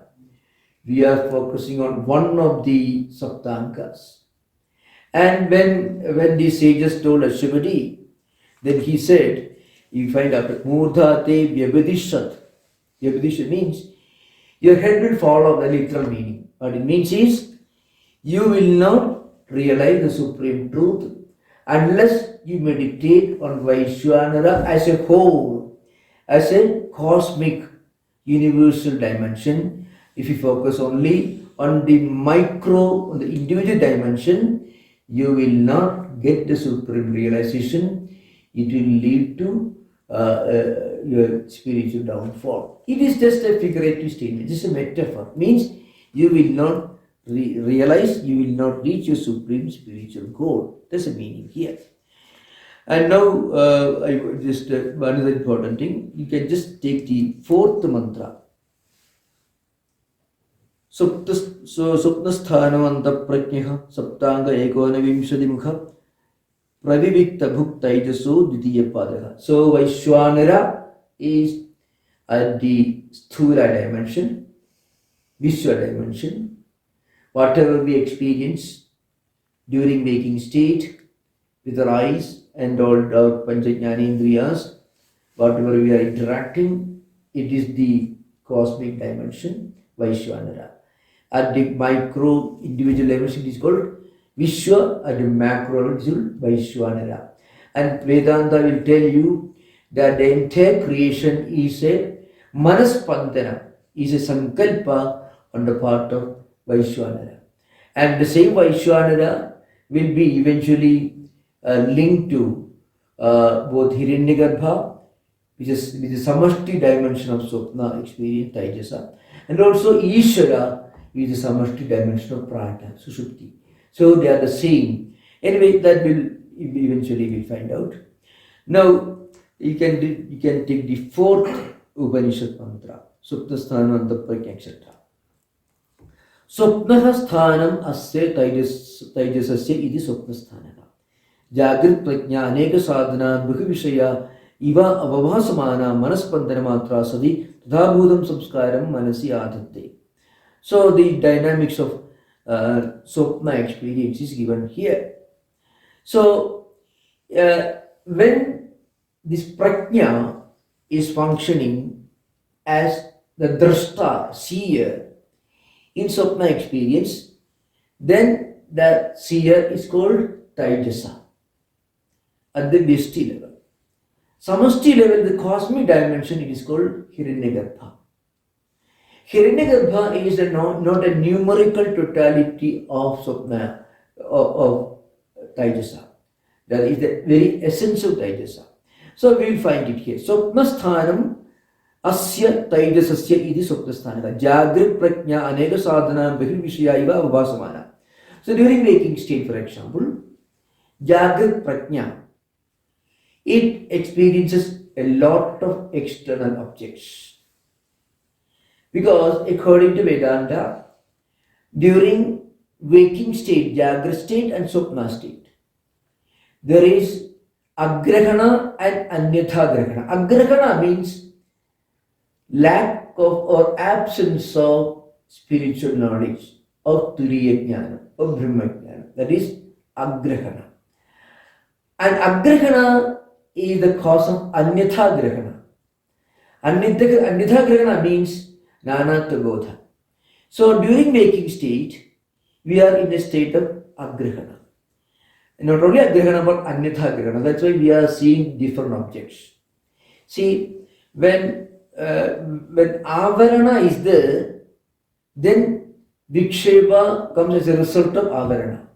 We are focusing on one of the saptangas. And when the sages told Ashwapati, then he said, you find out Murdha te vyabadishat. Vyabadishat means your head will fall off, the literal meaning. What it means is you will not realize the supreme truth unless you meditate on Vaishwanara as a whole, as a cosmic universal dimension. If you focus only on the micro, on the individual dimension, you will not get the supreme realization. It will lead to your spiritual downfall. It is just a figurative statement, just a metaphor. Means you will not realize, you will not reach your supreme spiritual goal. That's the meaning here. And now, one other important thing, you can just take the 4th mantra. Supnasthanamanta prajnaha saptanga ekona vimshadi mukha pravivikta bhuktaitaso dvitiya padaha. So Vaishwanara is at the sthula dimension, visual dimension. Whatever we experience during waking state with our eyes and all our panchajnanendriyas, whatever we are interacting, it is the cosmic dimension, Vaishwanara. At the micro individual dimension, it is called Vishwa. At the macro level, it is called Vaishwanara. And Vedanta will tell you that the entire creation is a manaspandana, is a sankalpa on the part of Vaishwanara. And the same Vaishwanara will be eventually linked to both Hiranyagarbha, which is with the samashti dimension of Swapna experience, Taijasa, and also Ishvara with the samashti dimension of Prana, Sushupti. So they are the same. Anyway, that will eventually we'll find out. Now you can take the 4th Upanishad mantra, Supnasthanam Antaprakya, etc. Swapnaha sthanam asya taijasasya iti swapnasthanana. Jagrit prajna aneka sadhana bhuhi vishaya iva avavasamana manaspandana matra sadi tadhabhudam samskaram manasi adhatte. So the dynamics of Swapna experience is given here. So when this prajna is functioning as the drashta, seer, in Swapna experience, then the seer is called Taijasa at the Vyashti level. Samashti level, the cosmic dimension, it is called Hiranyagarbha. Hiranyagarbha is not a numerical totality of Swapna, of Taijasa. That is the very essence of Taijasa. So we will find it here. Swapnasthanam asya Taijasasya iti Swapnasthanaka. Jagrit prajna aneka sadhana bahir vishaya iva avabhasamana. So during waking state, for example, Jagrit prajna, it experiences a lot of external objects. Because according to Vedanta, during waking state, Jagrat state and Swapna state, there is Agrahana and Anyatha Grahana. Agrahana means lack of or absence of spiritual knowledge, of Turiya Jnana, of Brahma Jnana. That is Agrahana. And Agrahana is the cause of Anyatha Grahana. Anyatha Grahana means Nanatva Bodha. So during waking state, we are in a state of Agrahana. Not only Agrahana but Anyatha Grahana. That's why we are seeing different objects. See, when Avarana is there, then Viksheva comes as a result of Avarana.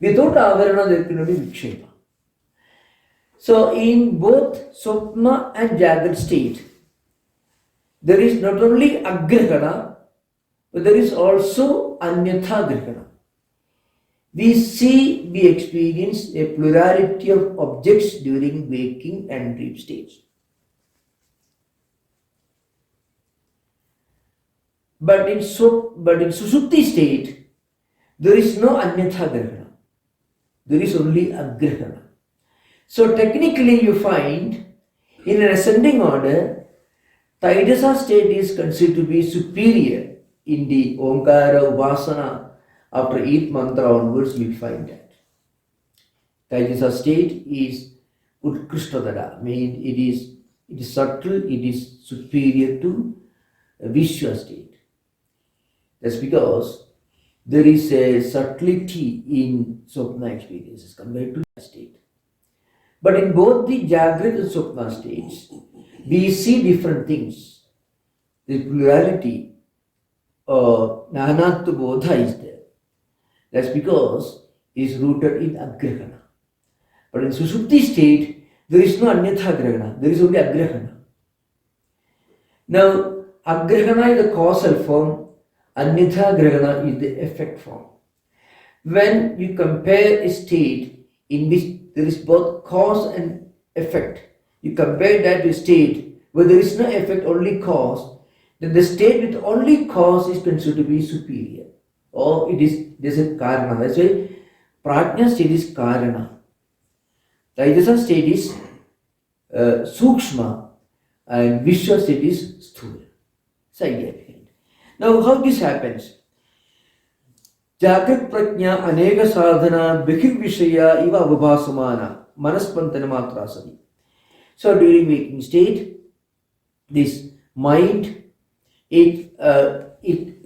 Without Avarana, there cannot be Viksheva. So in both Swapna and Jagrat state, there is not only Agrahana, but there is also Anyatha Grahana. We experience a plurality of objects during waking and dream states. But in Susupti state, there is no Anyatha Grahana. There is only Agrahana. So technically you find, in an ascending order, Taijasa state is considered to be superior in the Omkara Upasana. After 8th mantra onwards, you will find that. Taijasa state is Utkrishtadara, means it is subtle, it is superior to Vishwa state. That's because there is a subtlety in Swapna experiences compared to that state. But in both the Jagrat and Swapna states, we see different things. The plurality of Nanatva Bodha is there. That's because it is rooted in Agrahana. But in Susupti state, there is no Anyatha Grahana, there is only Agrahana. Now, Agrahana is the causal form, Anyatha Grahana is the effect form. When you compare a state in which there is both cause and effect, you compare that to a state where there is no effect, only cause, then the state with only cause is considered to be superior. Or there's a Karana. That's why Prajna state is Karana. Taijasa state is Sukshma and Vishwa state is Sthula. So idea behind. Now how this happens? Jagrat prajna aneka sadhana bhikir vishaya iva avabhasamana manaspantana matrasadi. So during waking state, this mind, it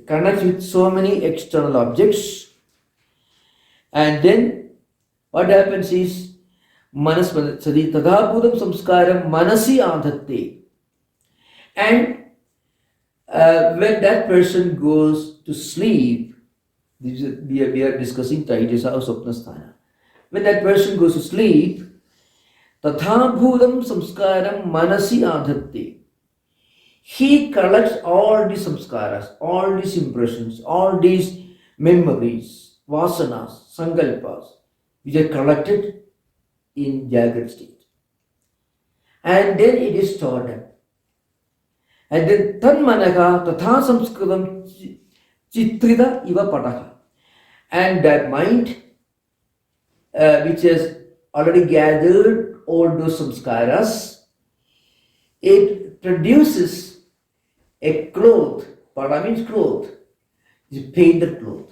connects with so many external objects, and then what happens is manaspantana tadabhudam samskaram manasi adhatte. And when that person goes to sleep, we are discussing Taijasa or Swapnasthana. When that person goes to sleep, Tathabhudam samskaram manasi adhatte. He collects all these samskaras, all these impressions, all these memories, vasanas, sankalpas, which are collected in Jagrat state. And then it is stored up. And then tanmanaka tatha samskritam chitrida iva pataha. And that mind, which has already gathered all those samskaras, it produces a cloth. Pada means cloth. It's a painted cloth.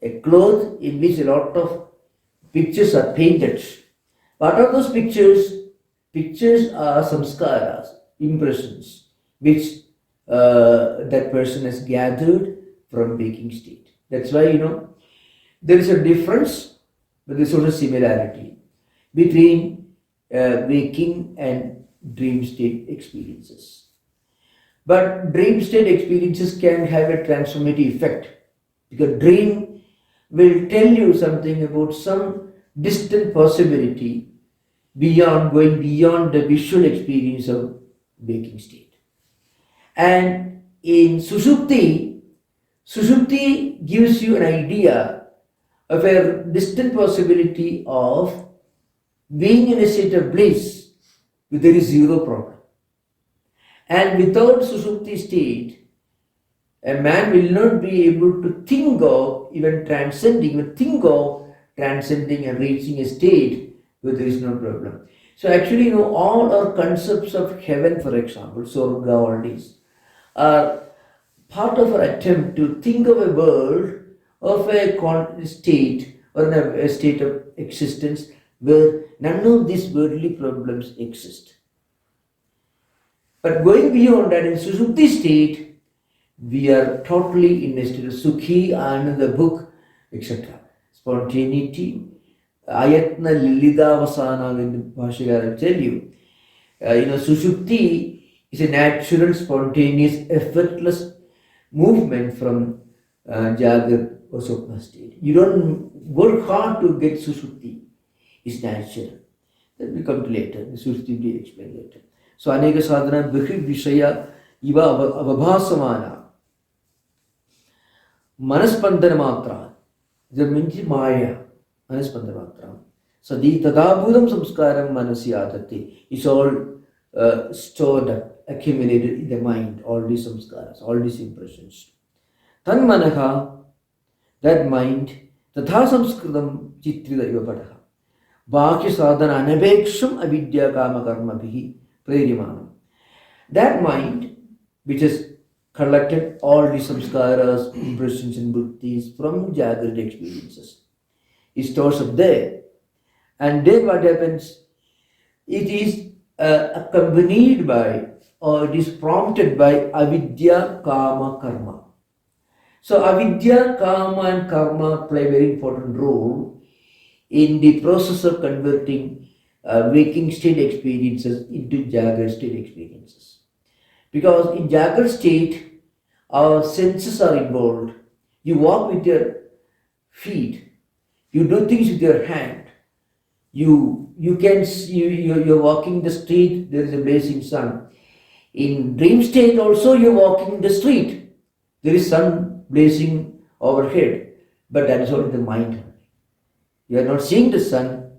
A cloth in which a lot of pictures are painted. What are those pictures? Pictures are samskaras, impressions, which that person has gathered from waking state. That's why, there is a difference, but there's also similarity between waking and dream state experiences. But dream state experiences can have a transformative effect, because dream will tell you something about some distant possibility going beyond the visual experience of waking state. And in Sushupti gives you an idea of a distant possibility of being in a state of bliss where there is zero problem. And without Sushupti state, a man will not be able to think of transcending and reaching a state where there is no problem. So actually, all our concepts of heaven, for example, Sorga, all these, are part of our attempt to think of a world of a state or a state of existence where none of these worldly problems exist. But going beyond that, in Sushupti state, we are totally in a state of Sukhi, Ananda, book, etc. Spontaneity, Ayatna Lilidavasana, when the Bhashikara tell you, Sushupti is a natural, spontaneous, effortless movement from Jagrat or Swapna state. You don't work hard to get Sushupti. It's natural. That will come to later. The Sushupti will be explained later. So, Aneka Sadhana, Bhri Vishaya, Iva Avabhasamana, Manaspandana Matra, the Minji Maya, Manaspandana Matra. Sadi Tadabhudam Samskaram Manasi Adati. It's all stored up, accumulated in the mind, all these samskaras, all these impressions. Tan Manaha, that mind, Tatha Samskritam Chitrida Ivapadaha. Bhakya Sadhana Anabeksham Avidya Kama Karma Bhihi Prerimanam. That mind, which has collected all the samskaras, impressions and buddhis from Jagrata experiences, is stores up there. And then what happens? It is accompanied by, or it is prompted by avidya, kama, karma. So avidya, kama and karma play a very important role in the process of converting waking state experiences into Jagrata state experiences. Because in Jagrata state, our senses are involved. You walk with your feet, you do things with your hand. You're walking the street, there is a blazing sun. In dream state also you're walking the street, there is sun blazing overhead, but that is only the mind. You are not seeing the sun,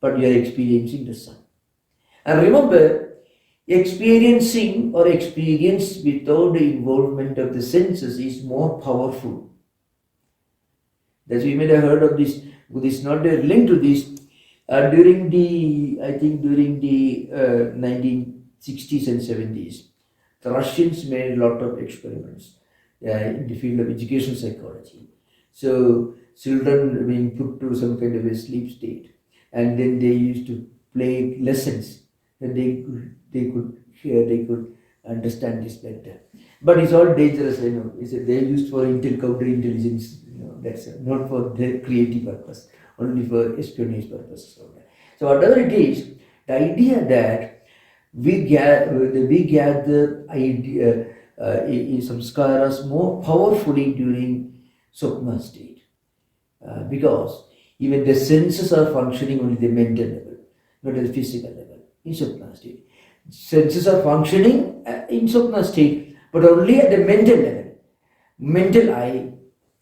but you are experiencing the sun. And remember, experiencing or experience without the involvement of the senses is more powerful. As we may have heard of this, but it's not a link to this. During the 1960s and 70s, the Russians made a lot of experiments in the field of education psychology. So children being put to some kind of a sleep state, and then they used to play lessons, and they could hear, they could understand this better. But it's all dangerous, they're used for counterintelligence. That's not for their creative purpose, only for espionage purposes. So whatever it is, the idea that we gather samskaras more powerfully during Swapna state, because even the senses are functioning only at the mental level, not at the physical level. In Swapna state, senses are functioning in Swapna state, but only at the mental level. Mental eye,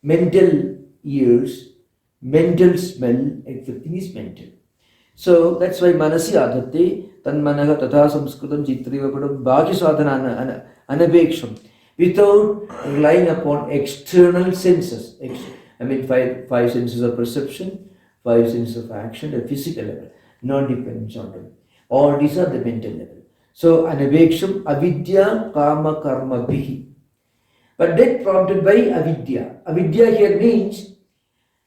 mental ears, mental smell, everything is mental. So that's why Manasi Adhate, Tanmanaha Tatha Samskritam Chitrivapadam Bhakya Sadhana Anabeksham, without relying upon external senses. Five senses of perception, five senses of action, the physical level, non dependence on them. All these are the mental level. So Anabeksham, Avidya, Kama, Karma, Bhihi. But that prompted by avidya. Avidya here means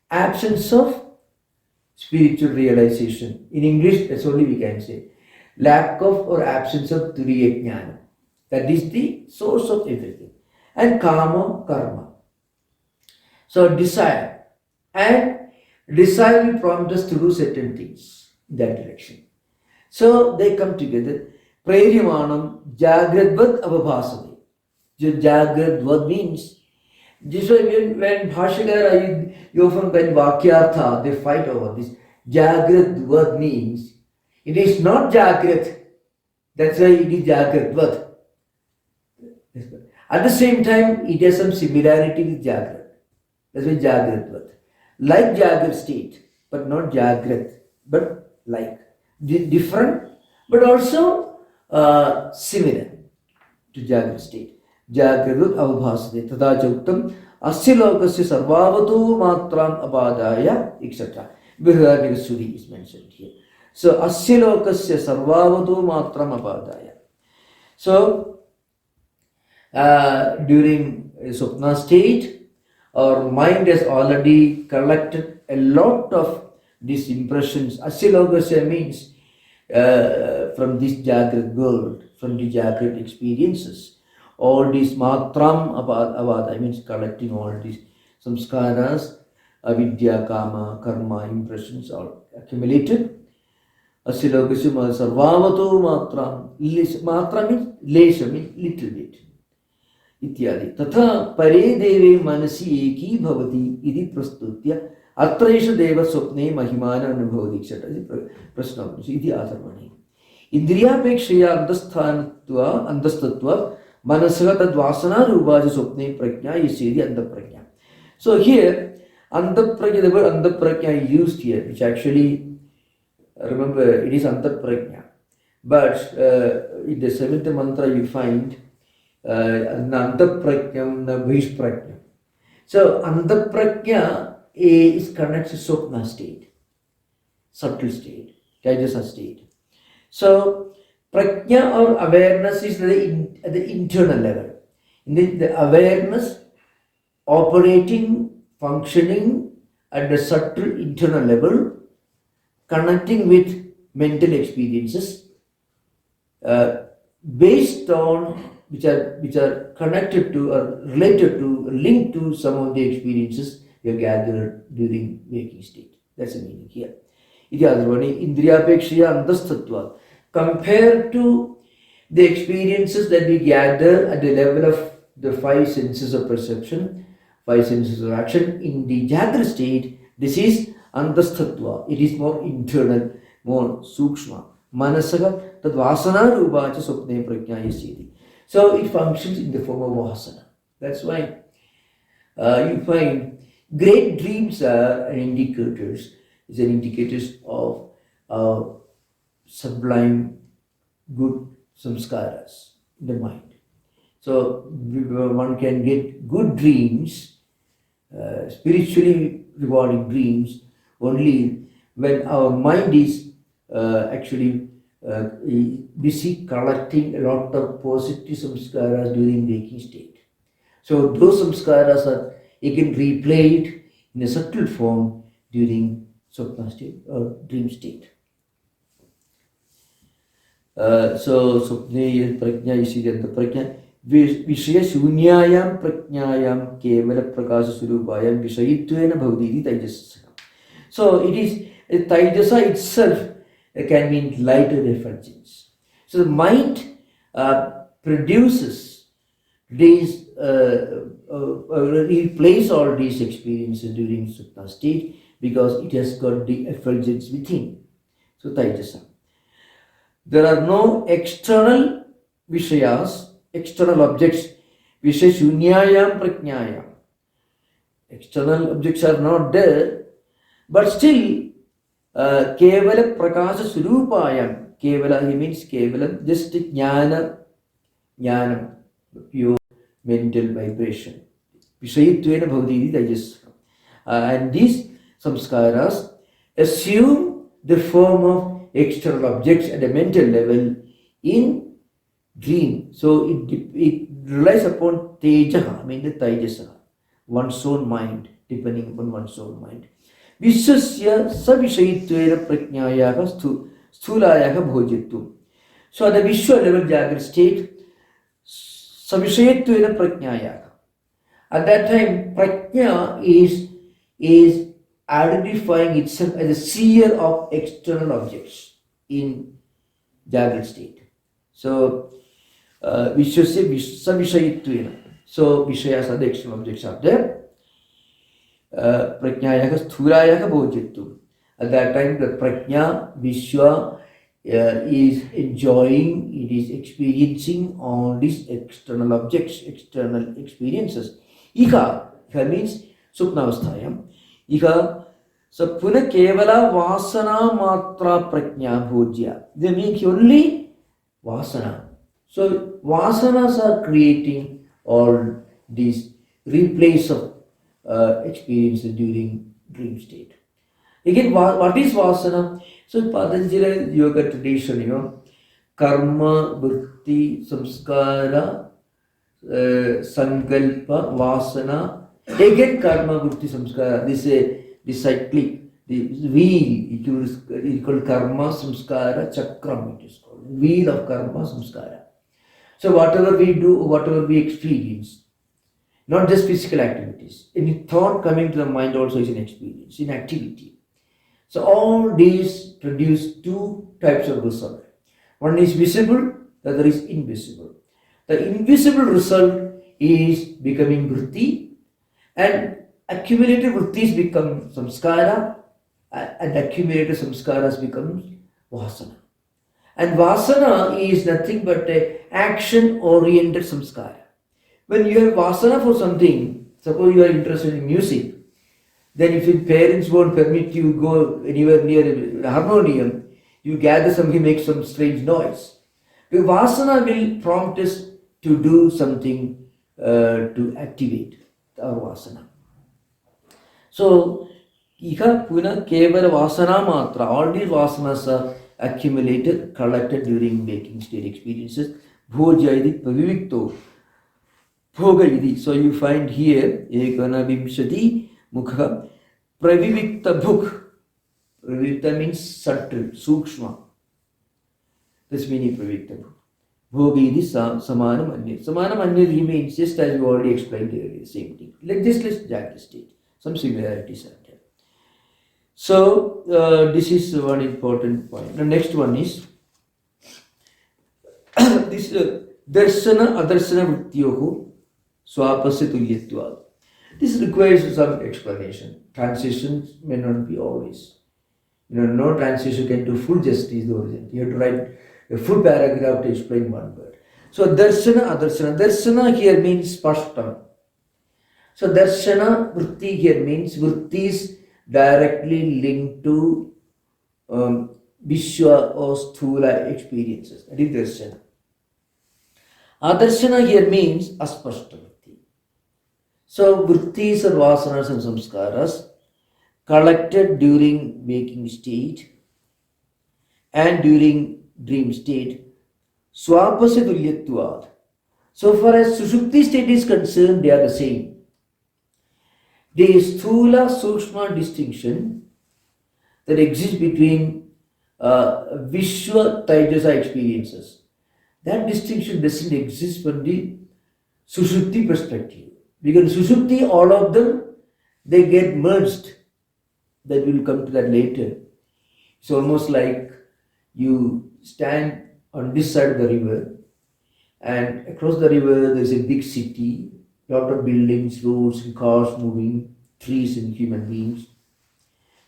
absence of spiritual realization. In English, that's only we can say. Lack of or absence of turiya jnana. That is the source of everything. And kama, karma. So desire, and desire will prompt us to do certain things in that direction. So they come together. Preryamanam Jagradvat Avabhasade. Jagradvat means, this way when Bhashakara, you often when Vakyartha, they fight over this. Jagradvat means, it is not Jagrat. That's why it is Jagradvat. At the same time, it has some similarity with Jagrat. That's why Jagradvat. Like Jagrat state, but not Jagrat, but like. Different, but also similar to Jagrat state. Jagradvat avabhasade tata chauktam asya lokasya sarvavato matram abadaya, etc. Brihadaranyaka Suri is mentioned here. So asya lokasya sarvavato matram abadaya. So during Swapna state, our mind has already collected a lot of these impressions. Asya lokasya means from this Jagrat world, from the Jagrat experiences, all these matram avada means collecting all these samskaras, avidya, kama, karma, impressions all accumulated. Asya lokasya sarvavato matram. Matra means lesha, means little bit. Ityadi. Tatha pare deve manasi eki bhavati iti prastutya Atraisha deva swapne mahimana anubhavati, etc. Prasna iti atharvani. Indriyapekshaya andastatva manasaha tadvasana rupaja swapne prajna yasedi andaprajna. So here, andaprajna, the word andaprajna used here, which actually, remember, it is andaprajna. But in the seventh mantra you find andaprajnam na bhishprajnam. So andaprajna is connected to Swapna state, subtle state, Taijasa state. So prajna or awareness is at the internal level. The awareness operating, functioning at the subtle internal level, connecting with mental experiences based on which are connected to or related to, linked to some of the experiences you have gathered during waking state. That's the meaning here. Indriyapekshaya andastatva. Compared to the experiences that we gather at the level of the five senses of perception, five senses of action, in the Jagrat state, this is andastatva. It is more internal, more sukshma. Manasaka tad vasana rupacha swapne prajna yasedi. So it functions in the form of vasana. That's why you find great dreams are indicators of sublime good samskaras in the mind. So one can get good dreams, spiritually rewarding dreams, only when our mind is actually busy collecting a lot of positive samskaras during waking state. So those samskaras are again replayed in a subtle form during Swapna state or dream state. So Swapne prajna is the prajna. Vishaya shunyayam prajnayam kevala prakasa surupayam vishayitvena bhavati taijasa. So it is taijasa itself can mean light or effulgence. So the mind produces these replace all these experiences during Swapna state because it has got the effulgence within. So taijasa. There are no external vishayas, external objects. Vishaya shunyayam prajnayam. External objects are not there, but still kevala prakasa surupayam. Kevala, he means kevala, just jnana, pure mental vibration. Vishayitvena bhavati taijasa. And these samskaras assume the form of external objects at a mental level in dream. So it relies upon tejaha, the taijasa, one's own mind, depending upon one's own mind. Vishasya savishayitvena prajnayaha sthulayaha bhojittum. So at the Vishwa level Jagrat state, savishayitvena prajnayaha. At that time, prajna is identifying itself as a seer of external objects in Jagrat state. So, Vishwasya Savishayittvena. So, Vishayas are the external objects are there. Prajnayaha Sthulayaha Bhojittu. At that time, the Prajna, Vishwa is enjoying, it is experiencing all these external objects, external experiences. Iha means Supnavasthayam. Iha, so Puna Kevala Vasana Matra Prajna Bhojya. They mean only Vasana. So Vasanas are creating all these replays of experiences during dream state. Again, what is Vasana? So in Patanjali yoga tradition, karma, vritti, samskara, sankalpa, vasana, again karma, vritti, samskara. This cyclic, the wheel, it is called karma, samskara, chakram, it is called. Wheel of karma, samskara. So whatever we do, whatever we experience, not just physical activities, any thought coming to the mind also is an experience, in activity. So all these produce two types of result. One is visible, the other is invisible. The invisible result is becoming vritti, and accumulated vrittis become samskara, and accumulated samskaras become vasana. And vasana is nothing but an action-oriented samskara. When you have vasana for something, suppose you are interested in music, then if your parents won't permit you go anywhere near a harmonium, you gather something, make some strange noise. The vasana will prompt us to do something to activate our vasana. So, Iha Puna Kevala Vasana Matra, all these vasanas are accumulated, collected during waking state experiences. Bhojayadi Pavivikto. Bhogayadi. So you find here, Ekana Vimshati Mukha Pravivikta Bhuk. Pravivikta means subtle, sukshma. This meaning Pravivikta Bhuk. Bhogayadi Samanam Anyad. Samanam Anyad remains just as we already explained earlier, the same thing. Let's Jagrat state. Some similarities are there. So, this is one important point. The next one is this Darshana Adarsana Vrittiyohu Swapasya Tulyatva. This requires some explanation. Translations may not be always. No translation can do full justice the origin. You have to write a full paragraph to explain one word. So, Darshana Adarsana. Darshana here means Spashtam. So, Darshana Vritti here means Vrittis directly linked to Vishwa or Sthula experiences. That is Darshana. Adarshana here means Aspashta Vritti. So, Vrittis or Vasanas and Samskaras collected during waking state and during dream state, Swapasya Tulyatvad. So far as Sushupti state is concerned, they are the same. The Sthula Sukshma distinction that exists between Vishwa Taijasa experiences, that distinction doesn't exist from the Sushupti perspective. Because Sushupti, all of them, they get merged. That will come to that later. It's almost like you stand on this side of the river, and across the river there's a big city, lot of buildings, roads and cars moving, trees and human beings.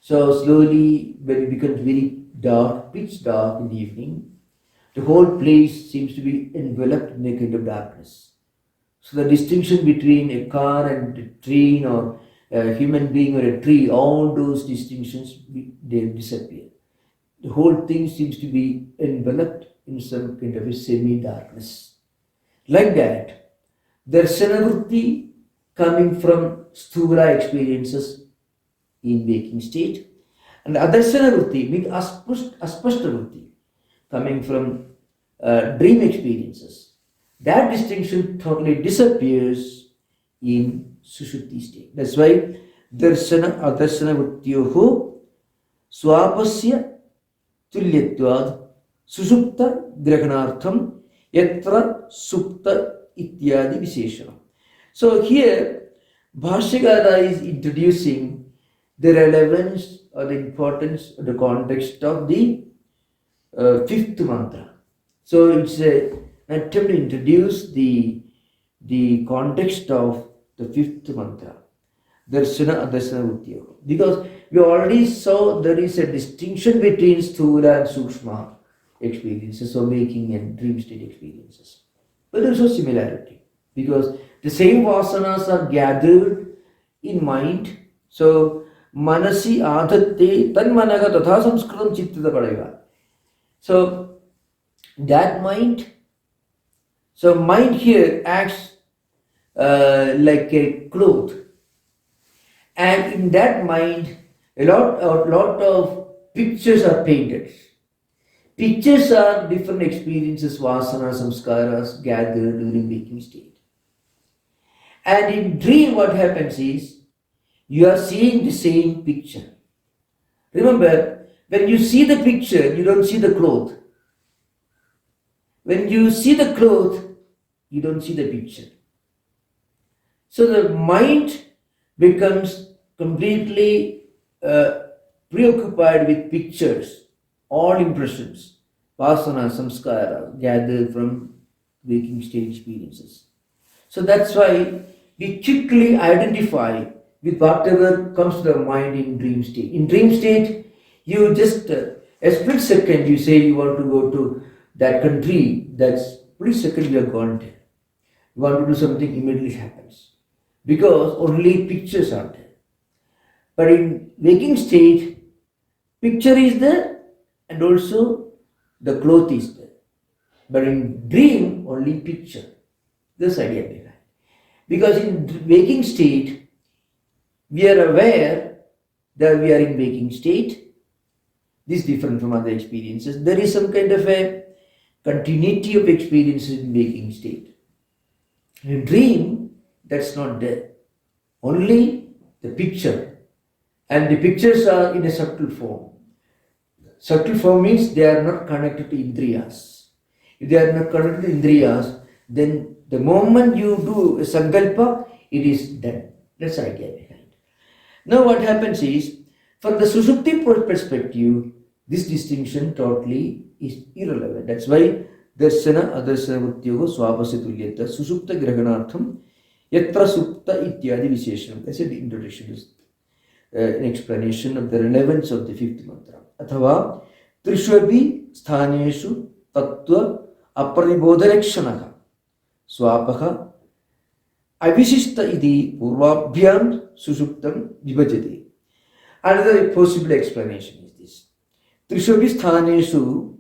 So slowly, when it becomes very dark, pitch dark in the evening, the whole place seems to be enveloped in a kind of darkness. So the distinction between a car and a train or a human being or a tree, all those distinctions, they disappear. The whole thing seems to be enveloped in some kind of a semi-darkness. Like that, Darshana Vritti coming from Sthula experiences in waking state, and Adarshana Vritti means Aspashta Vritti coming from dream experiences. That distinction totally disappears in Sushupti state. That's why Darshana Adarshana Vrittiyoho Swapasya Tulyatvad Sushupta Grahanartham Yatra Supta Ityadi Visheshana. So here Bhashyakara is introducing the relevance or the importance or the context of the fifth mantra. So it's an attempt to introduce the context of the fifth mantra, Darshana Adarshana Uttyoga. Because we already saw there is a distinction between Sthula and Sukshma experiences, or waking and dream state experiences. But there is also similarity because the same vasanas are gathered in mind. So, manasi adhatte tanmanaga tatha samskritam chittata padaiva. So, that mind, so mind here acts like a cloth, and in that mind, a lot of pictures are painted. Pictures are different experiences, vasana, samskaras gathered during waking state. And in dream, what happens is you are seeing the same picture. Remember, when you see the picture, you don't see the cloth. When you see the cloth, you don't see the picture. So the mind becomes completely preoccupied with pictures, all impressions, vasana, samskara gathered from waking state experiences. So that's why we quickly identify with whatever comes to the mind in dream state. In dream state, you just a split second you say you want to go to that country, that's split second you are gone there. You want to do something, immediately happens. Because only pictures are there. But in waking state, picture is there and also the cloth is there. But in dream, only picture. This idea behind. Because in waking state, we are aware that we are in waking state. This is different from other experiences. There is some kind of a continuity of experiences in waking state. In dream, that's not there. Only the picture. And the pictures are in a subtle form. Subtle form means they are not connected to indriyas. If they are not connected to indriyas, then the moment you do a sankalpa, it is done. That's the idea behind. Now what happens is, from the Sushupti perspective, this distinction totally is irrelevant. That's why Darshana Adarshana Uttyoga Swapasya Tulyata Sushupta Grahanartham Yatra Supta Ityadi Visheshanam. I said the introduction is an explanation of the relevance of the fifth mantra. Athava Trishwabhi Sthaneshu Tattva Apradibodharekshanaha Swapaka Avishishta Idi Purvabhyam Sushuptam Vibhajati. Another possible explanation is this. Trishwabhi Sthaneshu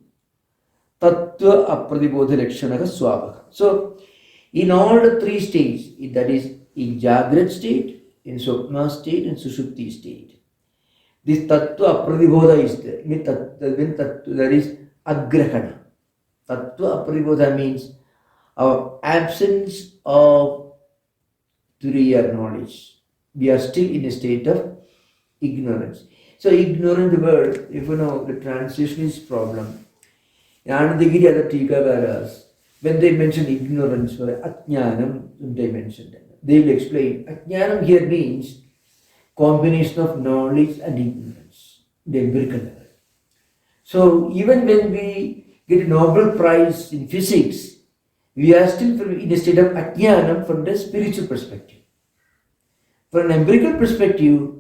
Tattva Apradibodharekshanaha Swapaka. So, in all the three states, that is in Jagrat state, in Swapna state and Sushupti state, this Tattva Apradibodha is there. There is Agrahana. Tattva Apradibodha means our absence of Turiya knowledge. We are still in a state of ignorance. So, ignorant word, if you know, the translation is problem. In Anandagiri, other Tikavaras, when they mention ignorance, for Ajnanam, they mentioned that. They will explain. Ajnanam here means combination of knowledge and ignorance, the empirical level. So even when we get a Nobel Prize in physics, we are still in a state of Ajnanam from the spiritual perspective. From an empirical perspective,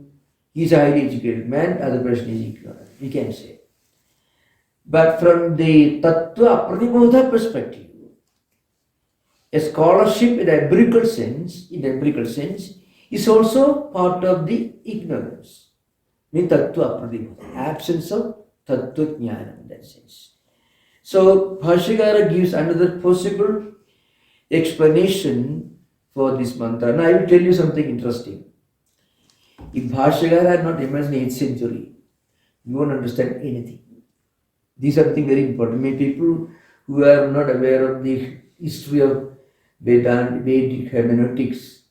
he is a highly educated man, other person is ignorant, we can say. But from the Tattva Apradibodha perspective, a scholarship in the empirical sense, is also part of the ignorance. Means Tattva Apradibodha, absence of Tattva Jnana in that sense. So Bhashyakara gives another possible explanation for this mantra. Now I will tell you something interesting. If Bhashyakara had not emerged in the 8th century, you won't understand anything. This is something very important. Many people who are not aware of the history of Vedanta, Vedic hermeneutics,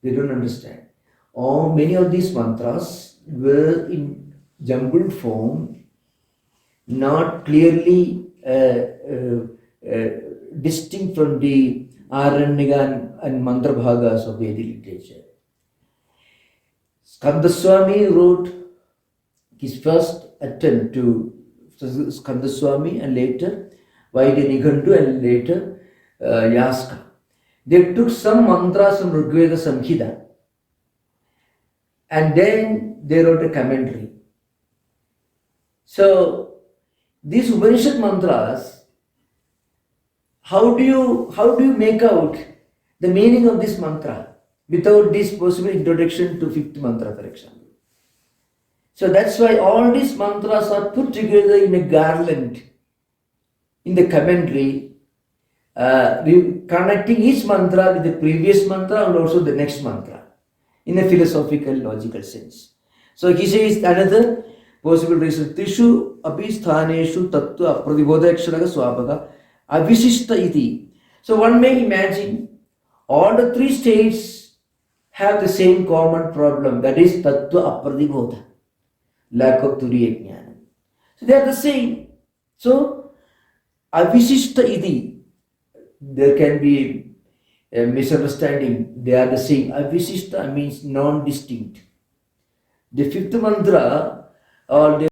they don't understand. Many of these mantras were in jumbled form, not clearly distinct from the Aranyaka and Mantra Bhagas of Vedic literature. Skandaswami wrote his first attempt to Skandaswami and later Vaidya Nigandu and later Yaska. They took some mantras from Rigveda Samhita and then they wrote a commentary. So these Upanishad mantras, how do you make out the meaning of this mantra without this possible introduction to fifth mantra, for example? So that's why all these mantras are put together in a garland in the commentary, connecting each mantra with the previous mantra and also the next mantra in a philosophical, logical sense. So he says another possible reason, Tishu api sthaneshu tattva pradibodhaksharaga swabhaga avisishta iti. So one may imagine all the three states have the same common problem, that is tattva apradibodha, lack of turiya jnana. So they are the same. So avisishta iti, there can be a misunderstanding, they are the same. Avisishta means non-distinct. The fifth mantra or the